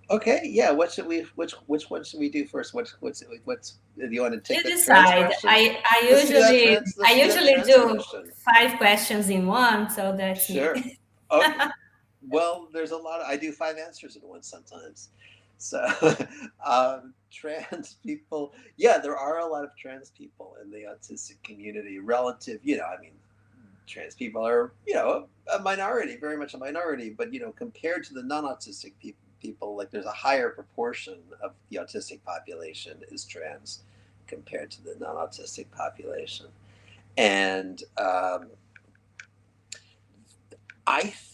Okay, yeah. Which one should we do first? What's do you want to take You the trans decide. question? I Let's do that usually trans. I Let's do that usually trans do question. 5 questions in one, so that's Sure. me. Okay. Well, there's a lot. I do 5 answers at once sometimes. So, trans people. Yeah, there are a lot of trans people in the autistic community. Relative, I mean, trans people are, a minority, very much a minority. But compared to the non-autistic people, like there's a higher proportion of the autistic population is trans compared to the non-autistic population. And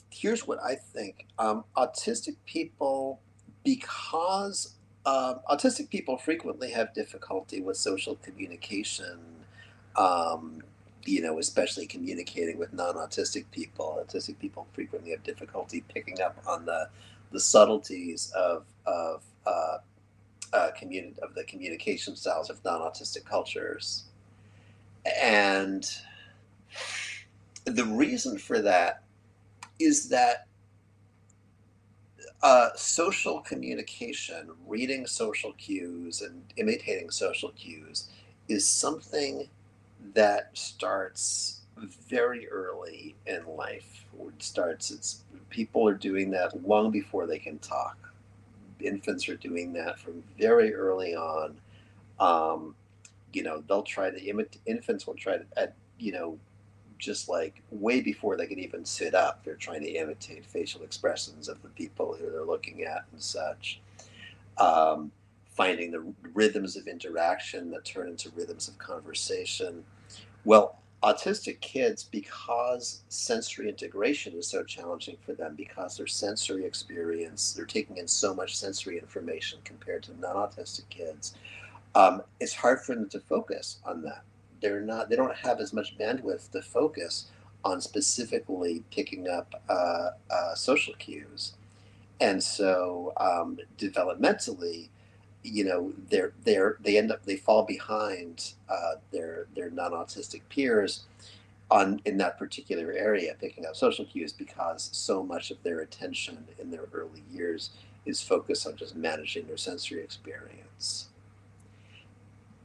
here's what I think. Autistic people, because autistic people frequently have difficulty with social communication, especially communicating with non-autistic people. Autistic people frequently have difficulty picking up on the subtleties of the communication styles of non-autistic cultures. And the reason for that is that social communication, reading social cues and imitating social cues is something that starts very early in life. People are doing that long before they can talk. Infants are doing that from very early on. They'll try to imitate. Infants will try to, just like way before they can even sit up, they're trying to imitate facial expressions of the people who they're looking at and such. Finding the rhythms of interaction that turn into rhythms of conversation. Well, autistic kids, because sensory integration is so challenging for them, because their sensory experience, they're taking in so much sensory information compared to non-autistic kids, it's hard for them to focus on that. They don't have as much bandwidth to focus on specifically picking up social cues. And so developmentally, they fall behind their non-autistic peers in that particular area, picking up social cues, because so much of their attention in their early years is focused on just managing their sensory experience.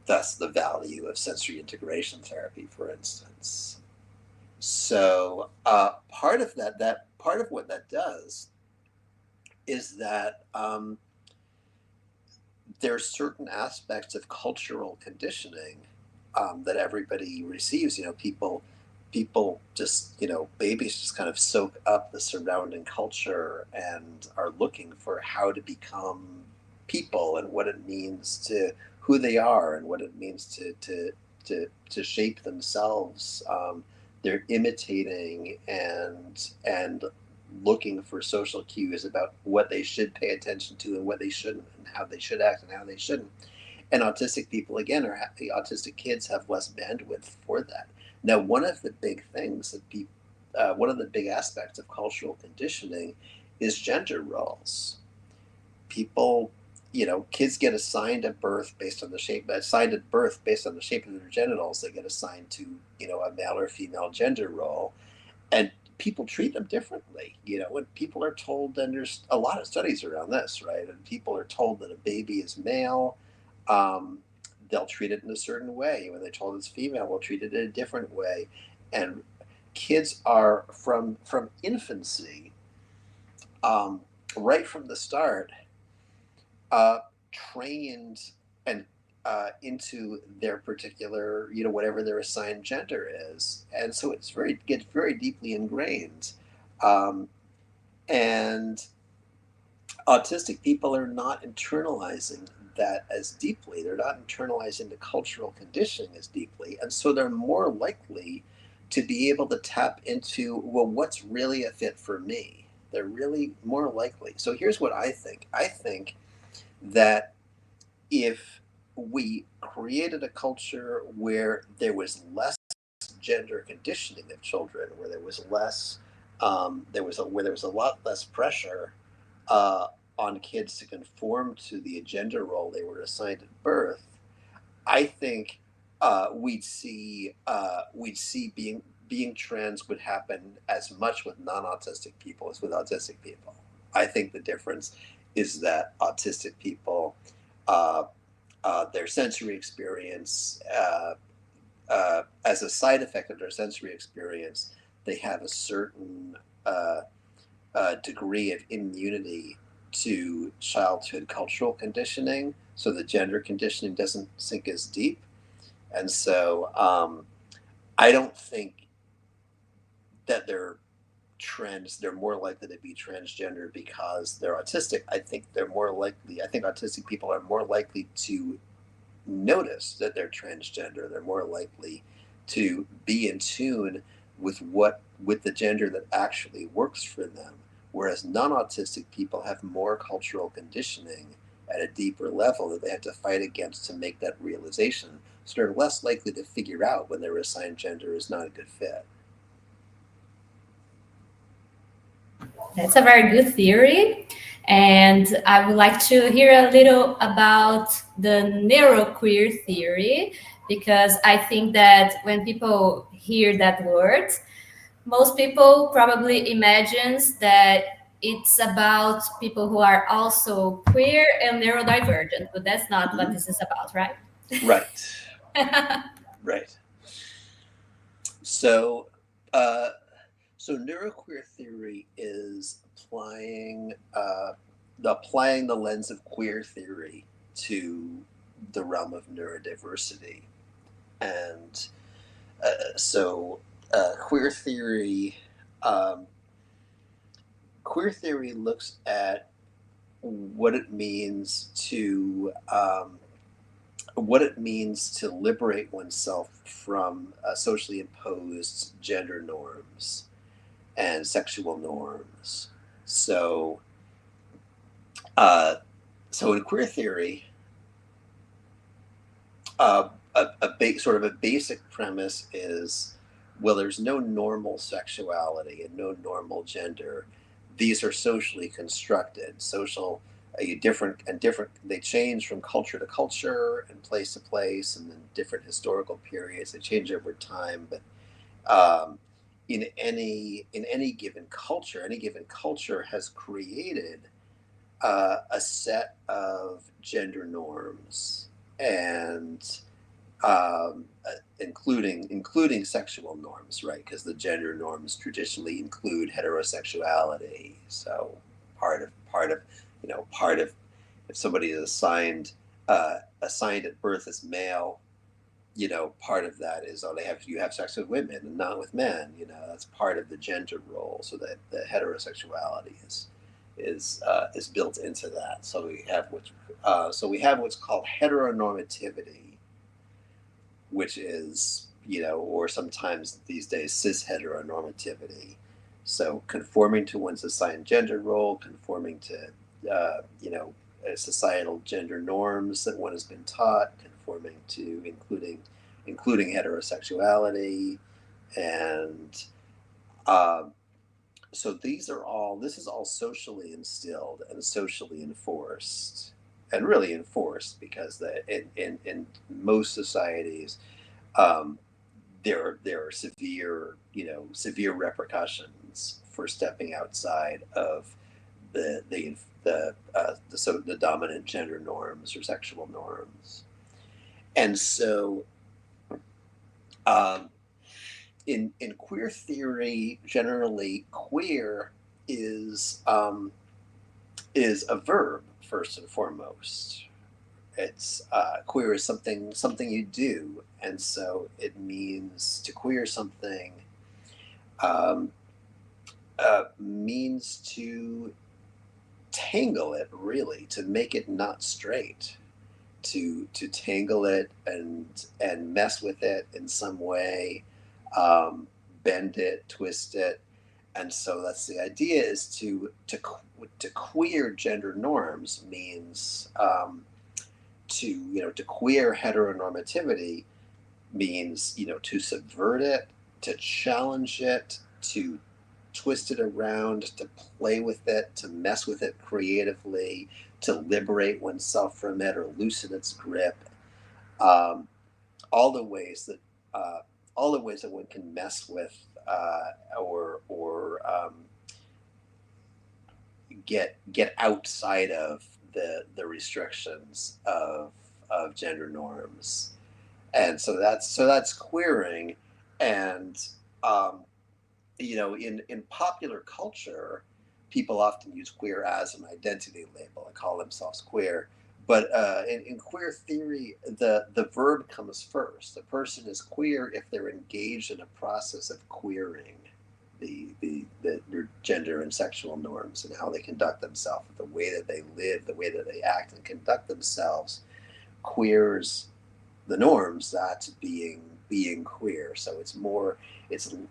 Thus, the value of sensory integration therapy, for instance. So, part of what that does is that there are certain aspects of cultural conditioning that everybody receives. People just, babies just kind of soak up the surrounding culture and are looking for how to become people and what it means to who they are and what it means to shape themselves. They're imitating and looking for social cues about what they should pay attention to and what they shouldn't, and how they should act and how they shouldn't. And autistic people, again, autistic kids have less bandwidth for that. Now, one of the big things one of the big aspects of cultural conditioning is gender roles. People, kids get assigned at birth based on the shape of their genitals. They get assigned to, a male or female gender role, and people treat them differently. When people are told, and there's a lot of studies around this, right? And people are told that a baby is male, they'll treat it in a certain way. When they're told it's female, we'll treat it in a different way. And kids are from infancy, right from the start, trained and into their particular, whatever their assigned gender is, and so gets very deeply ingrained. And autistic people are not internalizing that as deeply. They're not internalizing the cultural conditioning as deeply, and so they're more likely to be able to tap into, well, what's really a fit for me. They're really more likely. So here's what I think. I think that if we created a culture where there was less gender conditioning of children, where there was less, where there was a lot less pressure on kids to conform to the gender role they were assigned at birth, I think we'd see being trans would happen as much with non-autistic people as with autistic people. I think the difference is that autistic people, their sensory experience, as a side effect of their sensory experience, they have a certain degree of immunity to childhood cultural conditioning, so the gender conditioning doesn't sink as deep. And so I don't think that they're more likely to be transgender because they're autistic. I think autistic people are more likely to notice that they're transgender. They're more likely to be in tune with the gender that actually works for them. Whereas non-autistic people have more cultural conditioning at a deeper level that they have to fight against to make that realization. So they're less likely to figure out when their assigned gender is not a good fit. That's a very good theory. And I would like to hear a little about the neuroqueer theory, because I think that when people hear that word, most people probably imagines that it's about people who are also queer and neurodivergent, but that's not what this is about, right? Right. Right. So, neuroqueer theory is applying the lens of queer theory to the realm of neurodiversity, and queer theory. Queer theory looks at what it means to liberate oneself from socially imposed gender norms and sexual norms. So in queer theory, sort of a basic premise is well, there's no normal sexuality and no normal gender. These are socially constructed, different. They change from culture to culture and place to place, and then different historical periods. They change over time, but in any given culture has created a set of gender norms, and including sexual norms, right? Because the gender norms traditionally include heterosexuality. So part of if somebody is assigned at birth as male, part of that is, you have sex with women and not with men. That's part of the gender role. So that the heterosexuality is built into that. So we have what's called heteronormativity, which is, or sometimes these days cis heteronormativity. So conforming to one's assigned gender role, conforming to societal gender norms that one has been taught, conforming to including heterosexuality, and so this is all socially instilled and socially enforced, and really enforced, because in most societies, um, there are severe repercussions for stepping outside of the dominant gender norms or sexual norms. And so, um, in queer theory, generally, queer is a verb first and foremost. It's queer is something you do, and so it means to queer something, um, means to tangle it, really, to make it not straight, to tangle it and mess with it in some way, um, bend it, twist it. And so that's the idea, is to queer gender norms means, to queer heteronormativity means, to subvert it, to challenge it, to twist it around, to play with it, to mess with it creatively, to liberate oneself from it or loosen its grip. Um, all the ways that one can mess with, or get outside of the restrictions of gender norms. And so that's queering. And um, in popular culture, people often use queer as an identity label and call themselves queer. But in queer theory, the verb comes first. The person is queer if they're engaged in a process of queering their gender and sexual norms, and how they conduct themselves, the way that they live, the way that they act and conduct themselves, queers the norms. That's being queer. So it's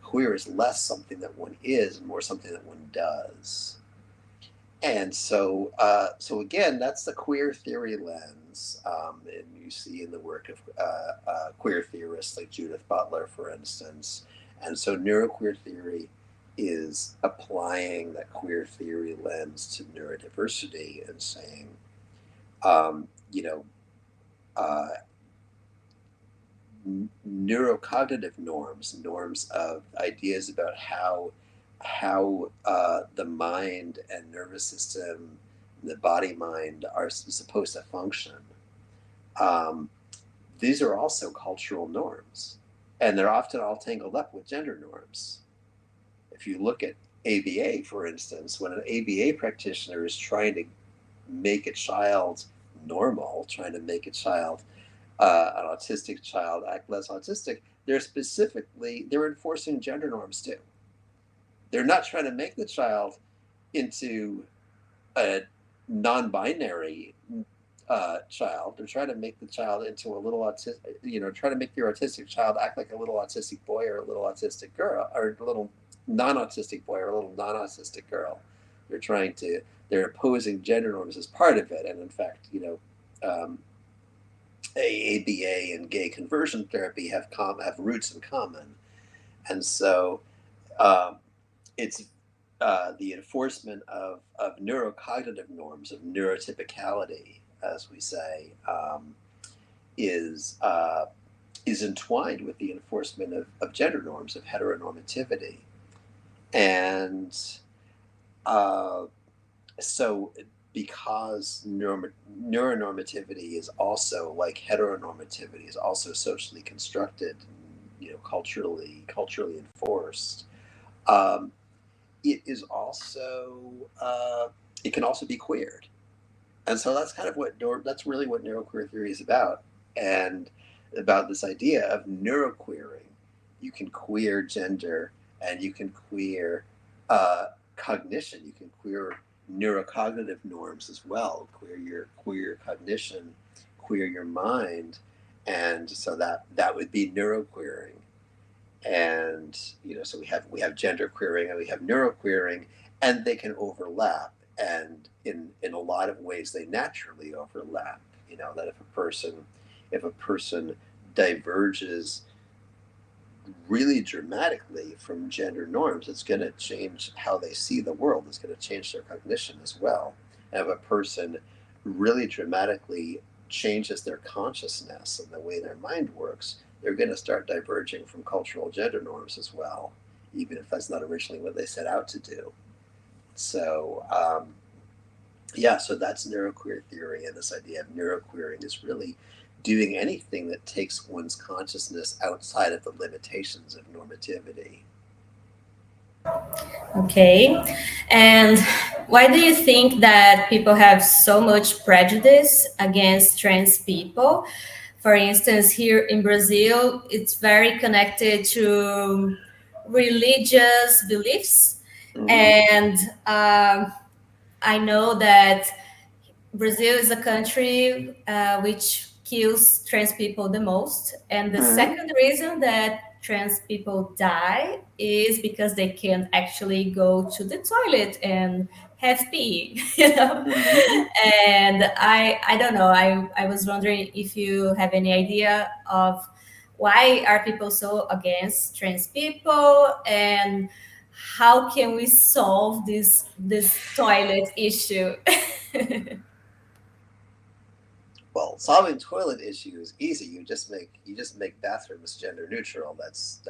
queer is less something that one is and more something that one does. And so again, that's the queer theory lens, and you see in the work of queer theorists like Judith Butler, for instance. And so neuroqueer theory is applying that queer theory lens to neurodiversity and saying, um, you know, uh, neurocognitive norms of ideas about how the mind and nervous system, the body mind, are supposed to function. Um, these are also cultural norms, and they're often all tangled up with gender norms. If you look at ABA, for instance, when an ABA practitioner is trying to make a child normal, trying to make an autistic child act less autistic, they're enforcing gender norms too. They're not trying to make the child into a non-binary child. They're trying to make the child into a little autistic, trying to make your autistic child act like a little autistic boy or a little autistic girl, or a little non-autistic boy or a little non-autistic girl. They're opposing gender norms as part of it. And in fact, um, ABA and gay conversion therapy have roots in common. And so it's the enforcement of neurocognitive norms, of neurotypicality, as we say, is entwined with the enforcement of gender norms, of heteronormativity. And so because neuronormativity is also, like heteronormativity, is also socially constructed, culturally enforced, it is also it can also be queered. And so that's kind of that's really what neuroqueer theory is about, and about this idea of neuroqueering. You can queer gender, and you can queer cognition. You can queer neurocognitive norms as well. Queer your cognition, queer your mind, and so that would be neuroqueering. And so we have gender queering and we have neuroqueering, and they can overlap, and in a lot of ways they naturally overlap. That if a person diverges really dramatically from gender norms, it's going to change how they see the world. It's going to change their cognition as well. And if a person really dramatically changes their consciousness and the way their mind works, they're going to start diverging from cultural gender norms as well, even if that's not originally what they set out to do. So, so that's neuroqueer theory, and this idea of neuroqueering is really doing anything that takes one's consciousness outside of the limitations of normativity. Okay. And why do you think that people have so much prejudice against trans people? For instance, here in Brazil, it's very connected to religious beliefs. Mm-hmm. And I know that Brazil is a country which kills trans people the most. And the second reason that trans people die is because they can't actually go to the toilet and have pee, And I don't know. I was wondering if you have any idea of why are people so against trans people, and how can we solve this toilet issue? Well, solving toilet issue is easy. You just make bathrooms gender neutral. That's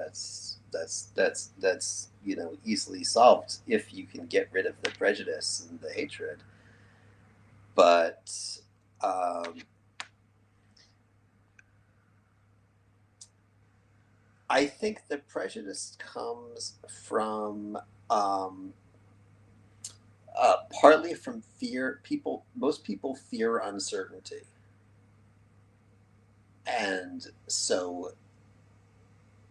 easily solved if you can get rid of the prejudice and the hatred. But I think the prejudice comes from partly from fear. Most people fear uncertainty. And so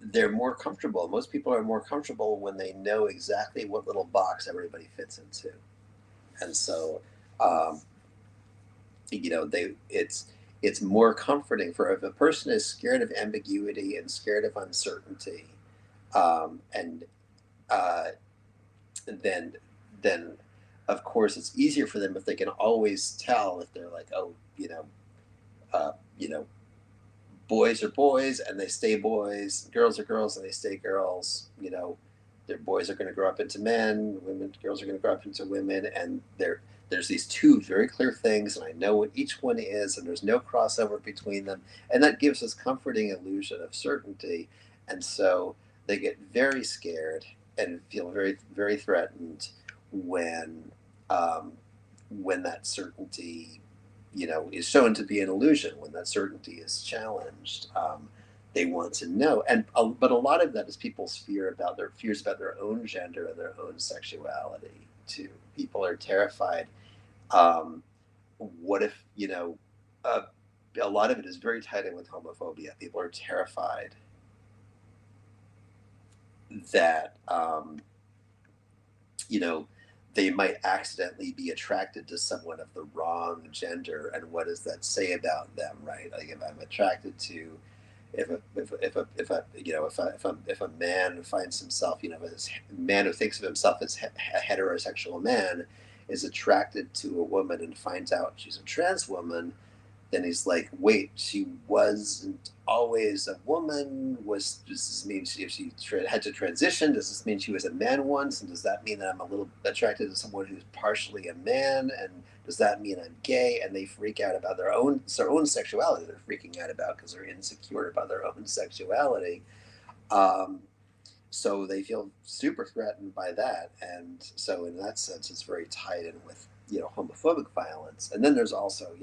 they're more comfortable. Most people are more comfortable when they know exactly what little box everybody fits into. And so, it's more comforting for if a person is scared of ambiguity and scared of uncertainty, then of course it's easier for them if they can always tell if they're like, oh, boys are boys and they stay boys, girls are girls and they stay girls. Their boys are going to grow up into men, girls are going to grow up into women, and there's these two very clear things, and I know what each one is, and there's no crossover between them, and that gives us comforting illusion of certainty. And so they get very scared and feel very, very threatened when that certainty is shown to be an illusion, when that certainty is challenged. They want to know, but a lot of that is people's fears about their own gender and their own sexuality too. People are terrified. What if a lot of it is very tied in with homophobia. People are terrified that they might accidentally be attracted to someone of the wrong gender, and what does that say about them, right? Like if I'm attracted to, if a man finds himself, a man who thinks of himself as a heterosexual man is attracted to a woman and finds out she's a trans woman, then he's like, wait, she wasn't always a woman? Does this mean if she had to transition, does this mean she was a man once? And does that mean that I'm a little attracted to someone who's partially a man? And does that mean I'm gay? And they freak out about their own sexuality. They're freaking out about because they're insecure about their own sexuality. So they feel super threatened by that. And so in that sense, it's very tied in with, homophobic violence. And then there's also,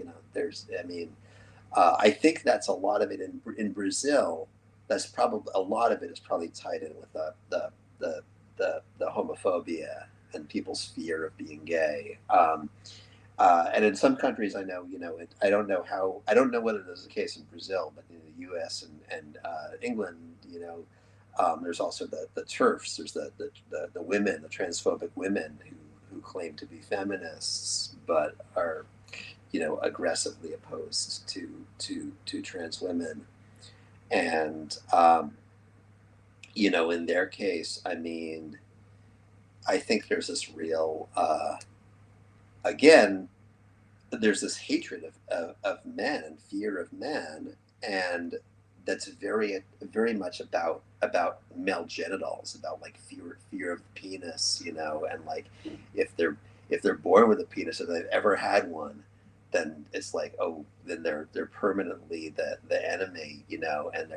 I think that's a lot of it in Brazil. That's probably a lot of it is probably tied in with the homophobia and people's fear of being gay. And in some countries, I know, I don't know whether this is the case in Brazil, but in the U.S. and England, there's also the TERFs. There's the women, the transphobic women who claim to be feminists, but are, aggressively opposed to trans women. And, in their case, I think there's this real, again, there's this hatred of men and fear of men, and that's very much about male genitals, about like fear of the penis, and like if they're born with a penis or they've ever had one, then it's like, oh, then they're permanently the enemy, and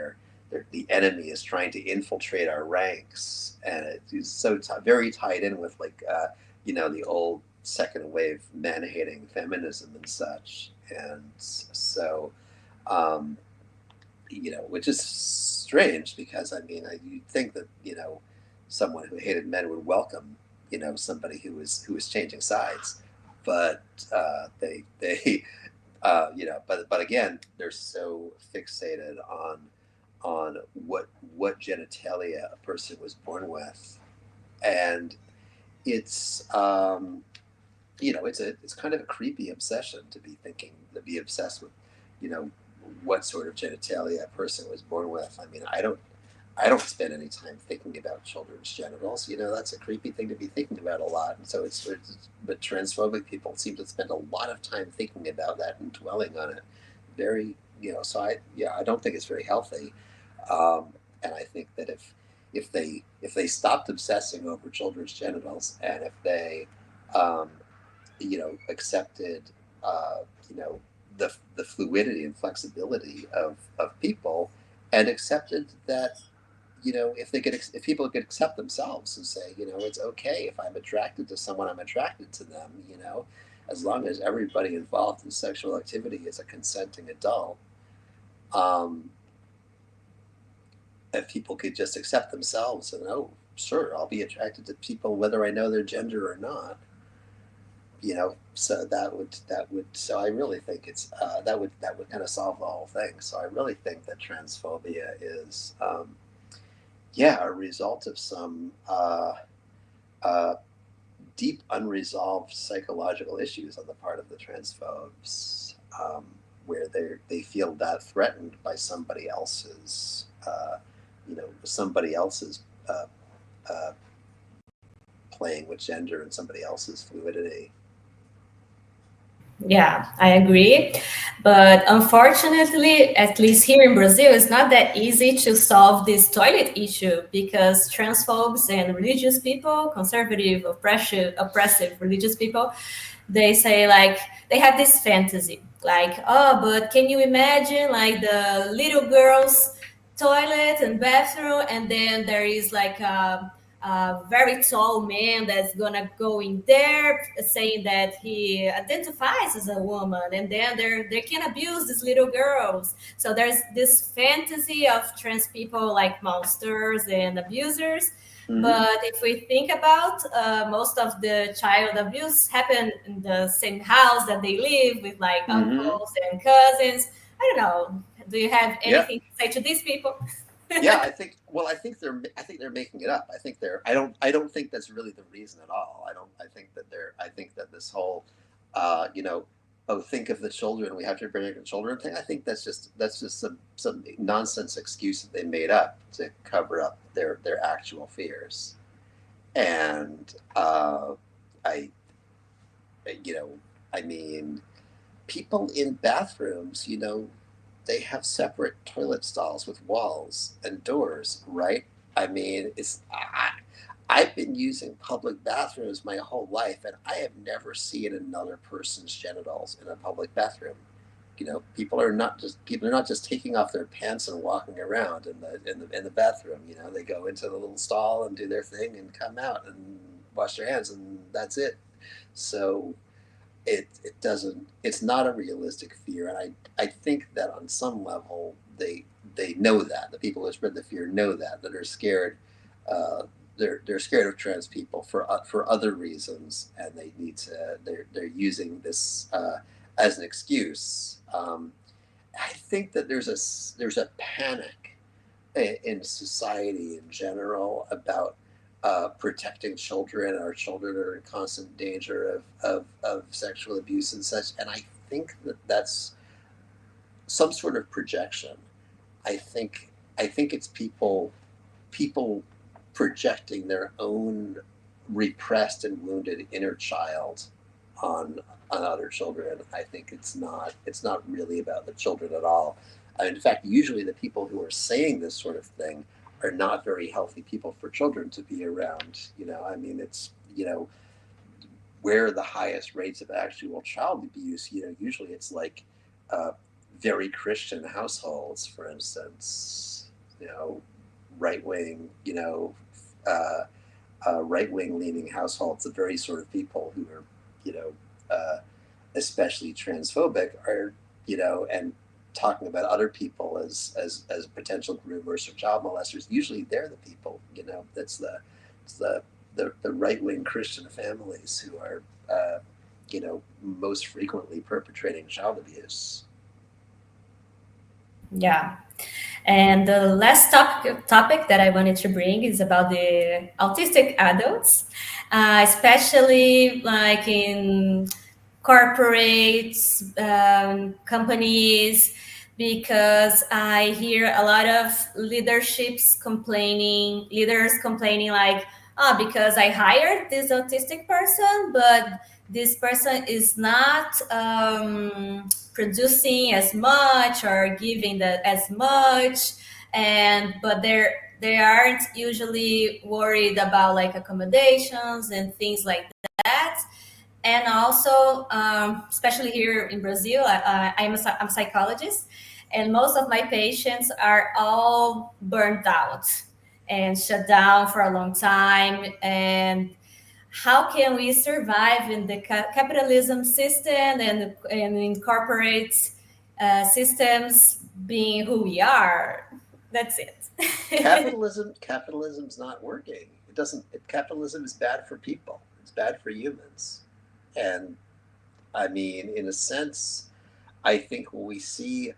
the enemy is trying to infiltrate our ranks, and it's so very tied in with like the old second wave man hating feminism and such, and so. Which is strange because you'd think that someone who hated men would welcome somebody who was changing sides, but they but again, they're so fixated on what genitalia a person was born with, and it's it's kind of a creepy obsession to be obsessed with what sort of genitalia a person was born with. I don't spend any time thinking about children's genitals. That's a creepy thing to be thinking about a lot. And so but transphobic people seem to spend a lot of time thinking about that and dwelling on it. Very, so I don't think it's very healthy. And I think that if they stopped obsessing over children's genitals, and if they, accepted, the fluidity and flexibility of people, and accepted that if people could accept themselves and say it's okay if I'm attracted to someone, I'm attracted to them, as long as everybody involved in sexual activity is a consenting adult. If people could just accept themselves and, oh sure, I'll be attracted to people whether I know their gender or not, so that would so I really think it's that would kind of solve the whole thing. So I really think that transphobia is a result of some deep unresolved psychological issues on the part of the transphobes, where they feel that threatened by somebody else's playing with gender and somebody else's fluidity. Yeah, I agree. But unfortunately, at least here in Brazil, it's not that easy to solve this toilet issue, because transphobes and religious people, conservative, oppressive religious people, they say like they have this fantasy like, oh, but can you imagine like the little girl's toilet and bathroom, and then there is like a very tall man that's gonna go in there saying that he identifies as a woman, and then they can abuse these little girls. So there's this fantasy of trans people like monsters and abusers. Mm-hmm. But if we think about most of the child abuse happen in the same house that they live with, like uncles and cousins. I don't know. Do you have anything to say to these people? Yeah, I think they're making it up. I don't think that's really the reason at all. I think that this whole think of the children, we have to bring the children thing. I think that's just some nonsense excuse that they made up to cover up their actual fears. And people in bathrooms, they have separate toilet stalls with walls and doors, right? I mean, I've been using public bathrooms my whole life, and I have never seen another person's genitals in a public bathroom. People are not just taking off their pants and walking around in the bathroom. They go into the little stall and do their thing and come out and wash their hands, and that's it. So it's not a realistic fear, and I think that on some level they know that the people who spread the fear know that are scared. They're scared of trans people for other reasons, and they're using this as an excuse. I think that there's a panic in society in general about protecting children. Our children are in constant danger of sexual abuse and such. And I think that that's some sort of projection. I think it's people projecting their own repressed and wounded inner child on other children. I think it's not really about the children at all. In fact, usually the people who are saying this sort of thing are not very healthy people for children to be around. I mean, it's where are the highest rates of actual child abuse? Usually it's like very Christian households, for instance. Right wing, right wing leaning households. The very sort of people who are, especially transphobic, are, and talking about other people as potential groomers or child molesters. Usually they're the people, that's the right wing Christian families who are, most frequently perpetrating child abuse. Yeah. And the last topic that I wanted to bring is about the autistic adults, especially like in corporates, companies, because I hear a lot of leaders complaining like, because I hired this autistic person, but this person is not producing as much or giving that as much, but they aren't usually worried about like accommodations and things like that. And also, especially here in Brazil, I'm a psychologist, and most of my patients are all burnt out and shut down for a long time. And how can we survive in the capitalism system and in corporate systems being who we are? That's it. Capitalism's not working. It doesn't. Capitalism is bad for people. It's bad for humans. And I mean, in a sense, I think when we see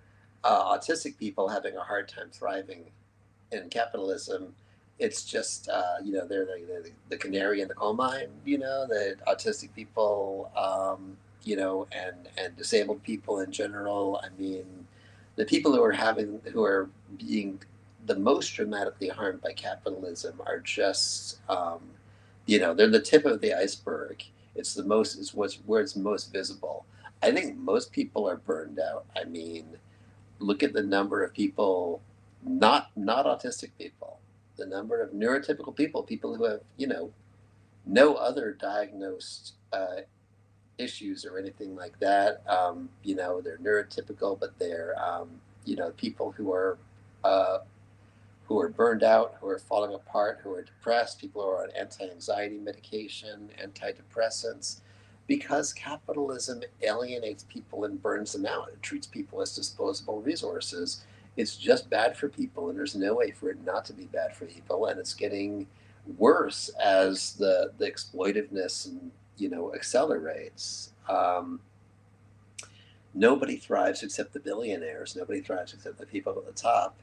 autistic people having a hard time thriving in capitalism, it's just they're the canary in the coal mine. The autistic people, and disabled people in general. I mean, the people who are being the most dramatically harmed by capitalism are just they're the tip of the iceberg. It's where it's most visible. I think most people are burned out. I mean, look at the number of people, not autistic people, the number of neurotypical people who have no other diagnosed issues or anything like that. They're neurotypical, but they're people who are burned out, who are falling apart, who are depressed, people who are on anti-anxiety medication, antidepressants, because capitalism alienates people and burns them out. It treats people as disposable resources. It's just bad for people, and there's no way for it not to be bad for people, and it's getting worse as the exploitiveness accelerates. Nobody thrives except the billionaires. Nobody thrives except the people at the top.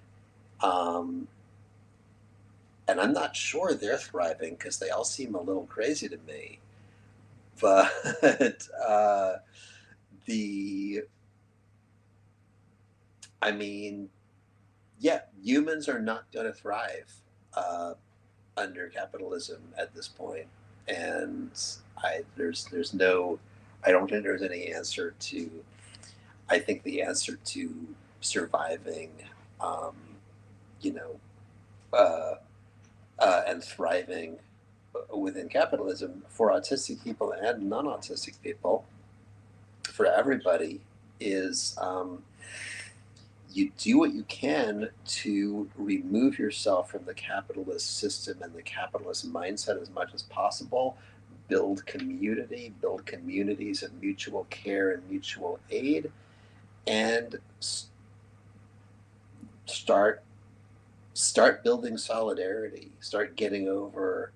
And I'm not sure they're thriving because they all seem a little crazy to me. But humans are not going to thrive under capitalism at this point. And I don't think there's any answer to I think the answer to surviving, um, you know, and thriving within capitalism for autistic people and non-autistic people, for everybody, is you do what you can to remove yourself from the capitalist system and the capitalist mindset as much as possible. Build community, build communities of mutual care and mutual aid, and start building solidarity. Start getting over,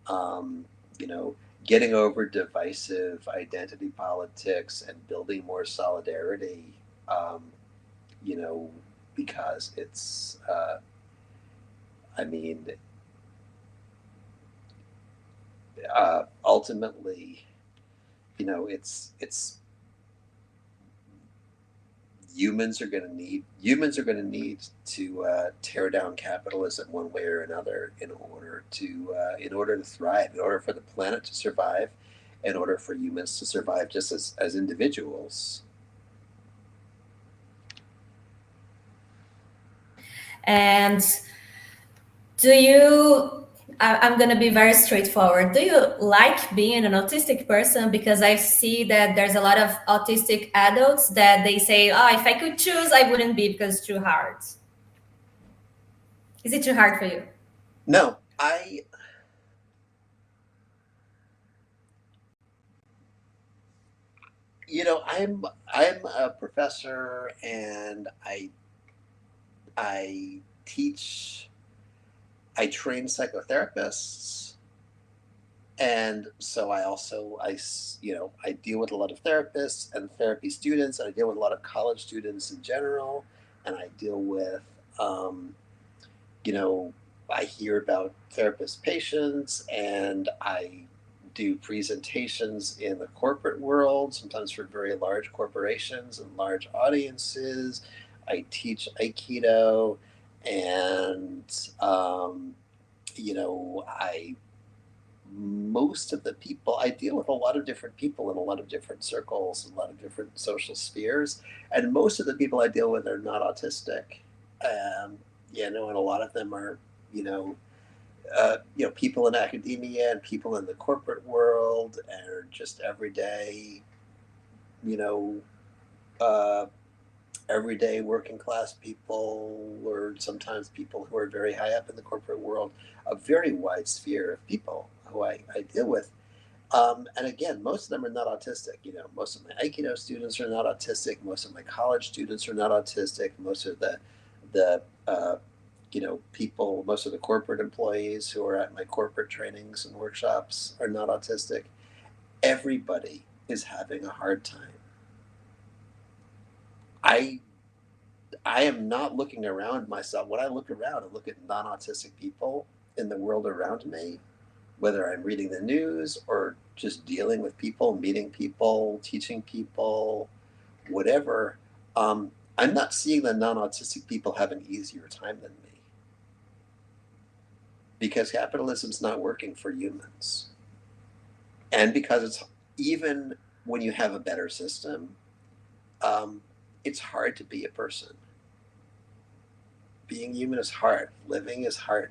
um, you know, getting over divisive identity politics and building more solidarity. Um, you know, because it's, I mean, ultimately, it's humans are going to need to tear down capitalism one way or another in order to thrive, in order for the planet to survive, in order for humans to survive just as individuals. And I'm going to be very straightforward. Do you like being an autistic person? Because I see that there's a lot of autistic adults that they say, oh, if I could choose, I wouldn't be because it's too hard. Is it too hard for you? No, I'm a professor, and I teach, I train psychotherapists, and so I deal with a lot of therapists and therapy students, and I deal with a lot of college students in general, and I deal with, um, you know, I hear about therapist patients, and I do presentations in the corporate world, sometimes for very large corporations and large audiences. I teach Aikido, and I most of the people I deal with, a lot of different people in a lot of different circles, a lot of different social spheres, and most of the people I deal with are not autistic. And a lot of them are, you know, people in academia and people in the corporate world, and are just you know, uh, everyday working class people, or sometimes people who are very high up in the corporate world. A very wide sphere of people who I deal with. And again, most of them are not autistic. Most of my Aikido students are not autistic. Most of my college students are not autistic. Most of the people, most of the corporate employees who are at my corporate trainings and workshops are not autistic. Everybody is having a hard time. I am not looking around myself. When I look around and look at non-autistic people in the world around me, whether I'm reading the news or just dealing with people, meeting people, teaching people, whatever, I'm not seeing the non-autistic people have an easier time than me, because capitalism's not working for humans. And because it's, even when you have a better system, it's hard to be a person. Being human is hard. Living is hard.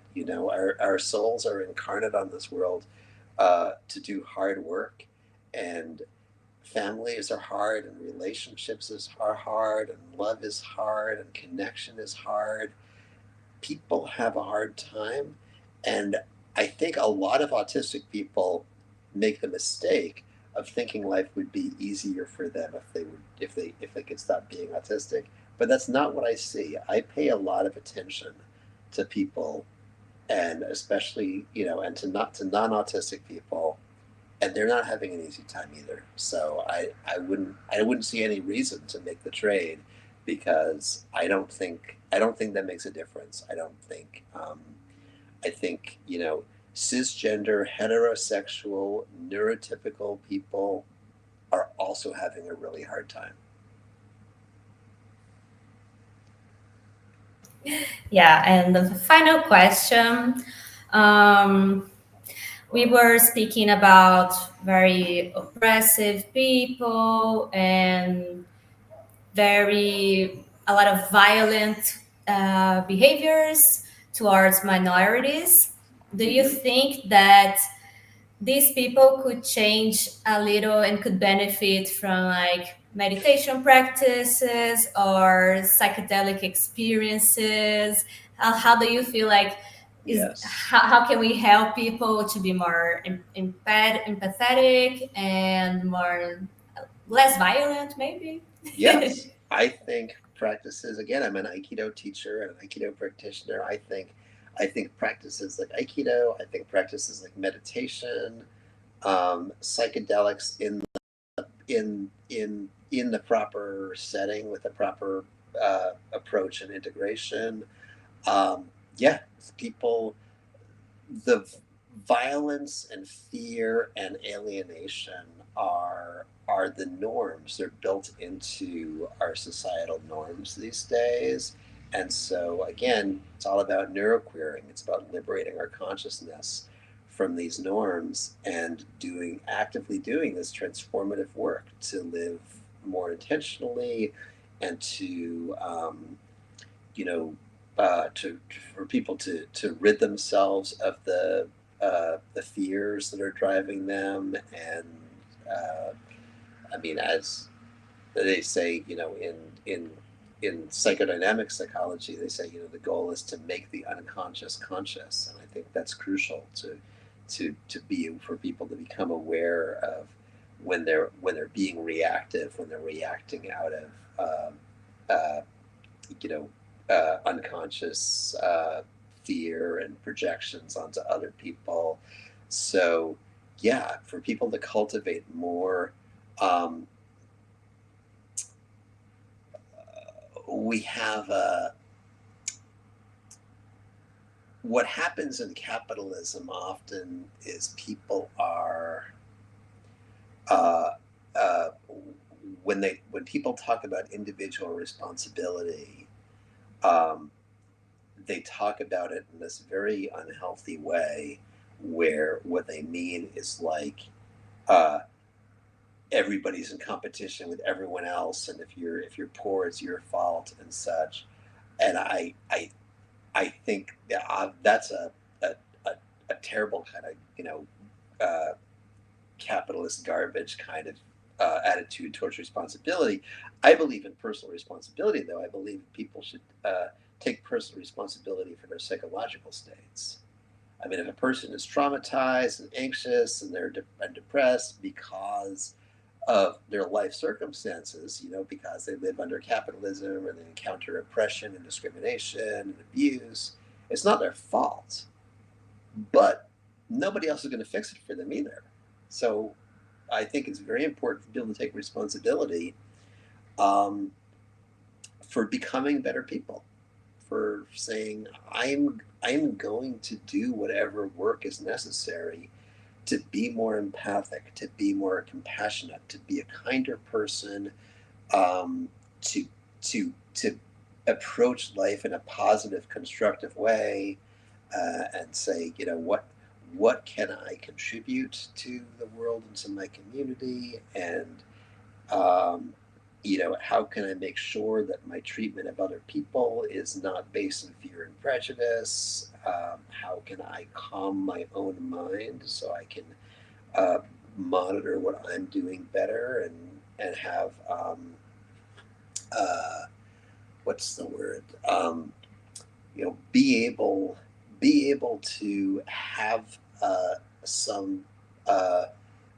Our souls are incarnate on this world to do hard work, and families are hard, and relationships are hard, and love is hard, and connection is hard. People have a hard time, and I think a lot of autistic people make the mistake of thinking life would be easier for them if they could stop being autistic. But that's not what I see. I pay a lot of attention to people, and especially, and to non-autistic people, and they're not having an easy time either. So I wouldn't see any reason to make the trade, because I don't think that makes a difference. I think cisgender, heterosexual, neurotypical people are also having a really hard time. Yeah, and the final question. We were speaking about very oppressive people, and a lot of violent behaviors towards minorities. Do you think that these people could change a little and could benefit from like meditation practices or psychedelic experiences? How do you feel like Yes. how can we help people to be more empathetic and more less violent maybe? Yes. I think practices, again, I'm an Aikido teacher and an Aikido practitioner. I think practices like Aikido, I think practices like meditation, psychedelics in the proper setting with the proper approach and integration. Um, yeah, people, the violence and fear and alienation are the norms. They're built into our societal norms these days. And so again, it's all about neuroqueering. It's about liberating our consciousness from these norms and actively doing this transformative work to live more intentionally and to you know, for people to rid themselves of the fears that are driving them, and uh, I mean, as they say, in psychodynamic psychology, they say, the goal is to make the unconscious conscious, and I think that's crucial to be for people to become aware of when they're being reactive, when they're reacting out of uh, you know, unconscious fear and projections onto other people. So, yeah, for people to cultivate more, um, we have what happens in capitalism often is people are uh, uh, when people talk about individual responsibility. Um, they talk about it in this very unhealthy way where what they mean is like uh, everybody's in competition with everyone else, and if you're poor it's your fault and such. And I think that's a, a, a terrible kind of uh, capitalist garbage kind of attitude towards responsibility. I believe in personal responsibility, though. I believe people should take personal responsibility for their psychological states. I mean, if a person is traumatized and anxious and and depressed because of their life circumstances, because they live under capitalism or they encounter oppression and discrimination and abuse, it's not their fault. But nobody else is going to fix it for them either. So I think it's very important for people to take responsibility um, for becoming better people, for saying I'm going to do whatever work is necessary to be more empathic, to be more compassionate, to be a kinder person, um, to to approach life in a positive, constructive way, and say, what can I contribute to the world and to my community, and um, how can I make sure that my treatment of other people is not based on fear and prejudice? How can I calm my own mind so I can uh, monitor what I'm doing better, and have uh, what's the word? Be able to some uh,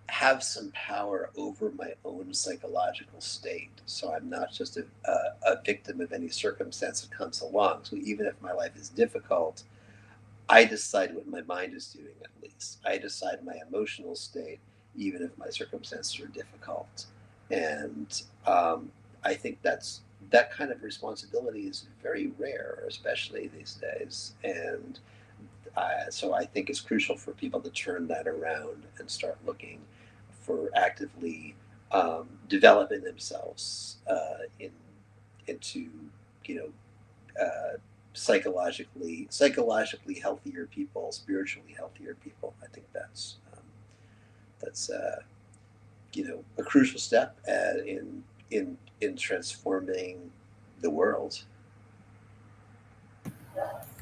have some power over my own psychological state. So I'm not just a victim of any circumstance that comes along. So even if my life is difficult, I decide what my mind is doing, at least. I decide my emotional state, even if my circumstances are difficult. And I think that kind of responsibility is very rare, especially these days. And so I think it's crucial for people to turn that around and start looking for actively developing themselves into you know psychologically healthier people, spiritually healthier people. I think that's a crucial step in in transforming the world.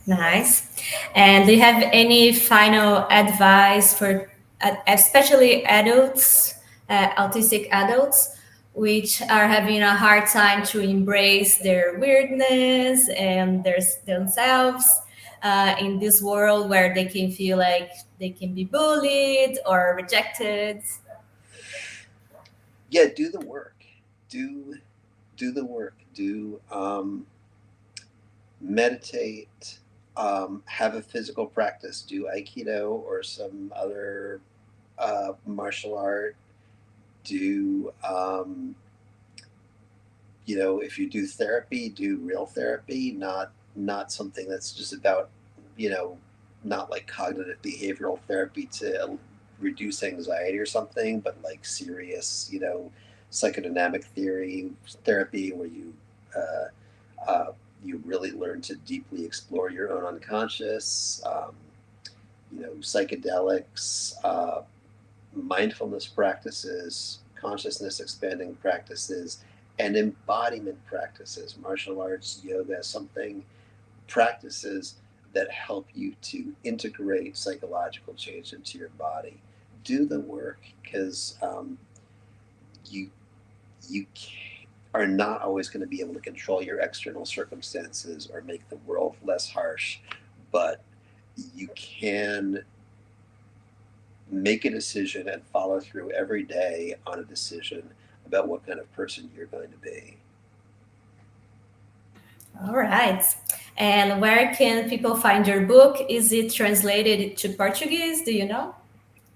Nice. And do you have any final advice for especially adults, autistic adults, which are having a hard time to embrace their weirdness and themselves in this world where they can feel like they can be bullied or rejected? Yeah, do the work. Do the work. Meditate. Have a physical practice. Do Aikido or some other martial art. Do if you do therapy, do real therapy, not something that's just about not like cognitive behavioral therapy to reduce anxiety or something, but like serious psychodynamic therapy where you really learn to deeply explore your own unconscious. Psychedelics, mindfulness practices, consciousness expanding practices, and embodiment practices, martial arts, yoga, practices that help you to integrate psychological change into your body. Do the work, because you are not always going to be able to control your external circumstances or make the world less harsh, but you can make a decision and follow through every day on a decision about what kind of person you're going to be. All right. And where can people find your book? Is it translated to Portuguese? Do you know?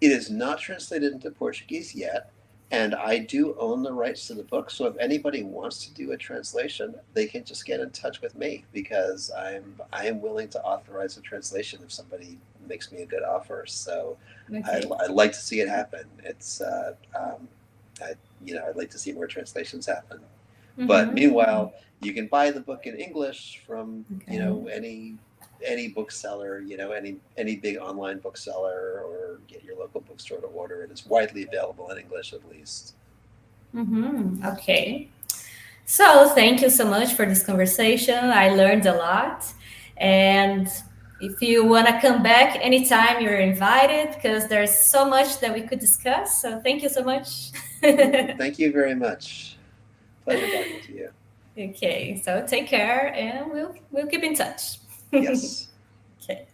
It is not translated into Portuguese yet, and I do own the rights to the book. So if anybody wants to do a translation, they can just get in touch with me, because I am willing to authorize a translation if somebody makes me a good offer. So okay. I'd like to see it happen. It's I'd like to see more translations happen. Mm-hmm. But meanwhile, you can buy the book in English from any bookseller, any big online bookseller, or get your local bookstore to order it. It's widely available in English, at least. Mm-hmm. Okay. So thank you so much for this conversation. I learned a lot. And if you want to come back anytime, you're invited, because there's so much that we could discuss. So thank you so much. Thank you very much. Pleasure talking to you. Okay, so take care, and we'll keep in touch. Yes. Okay.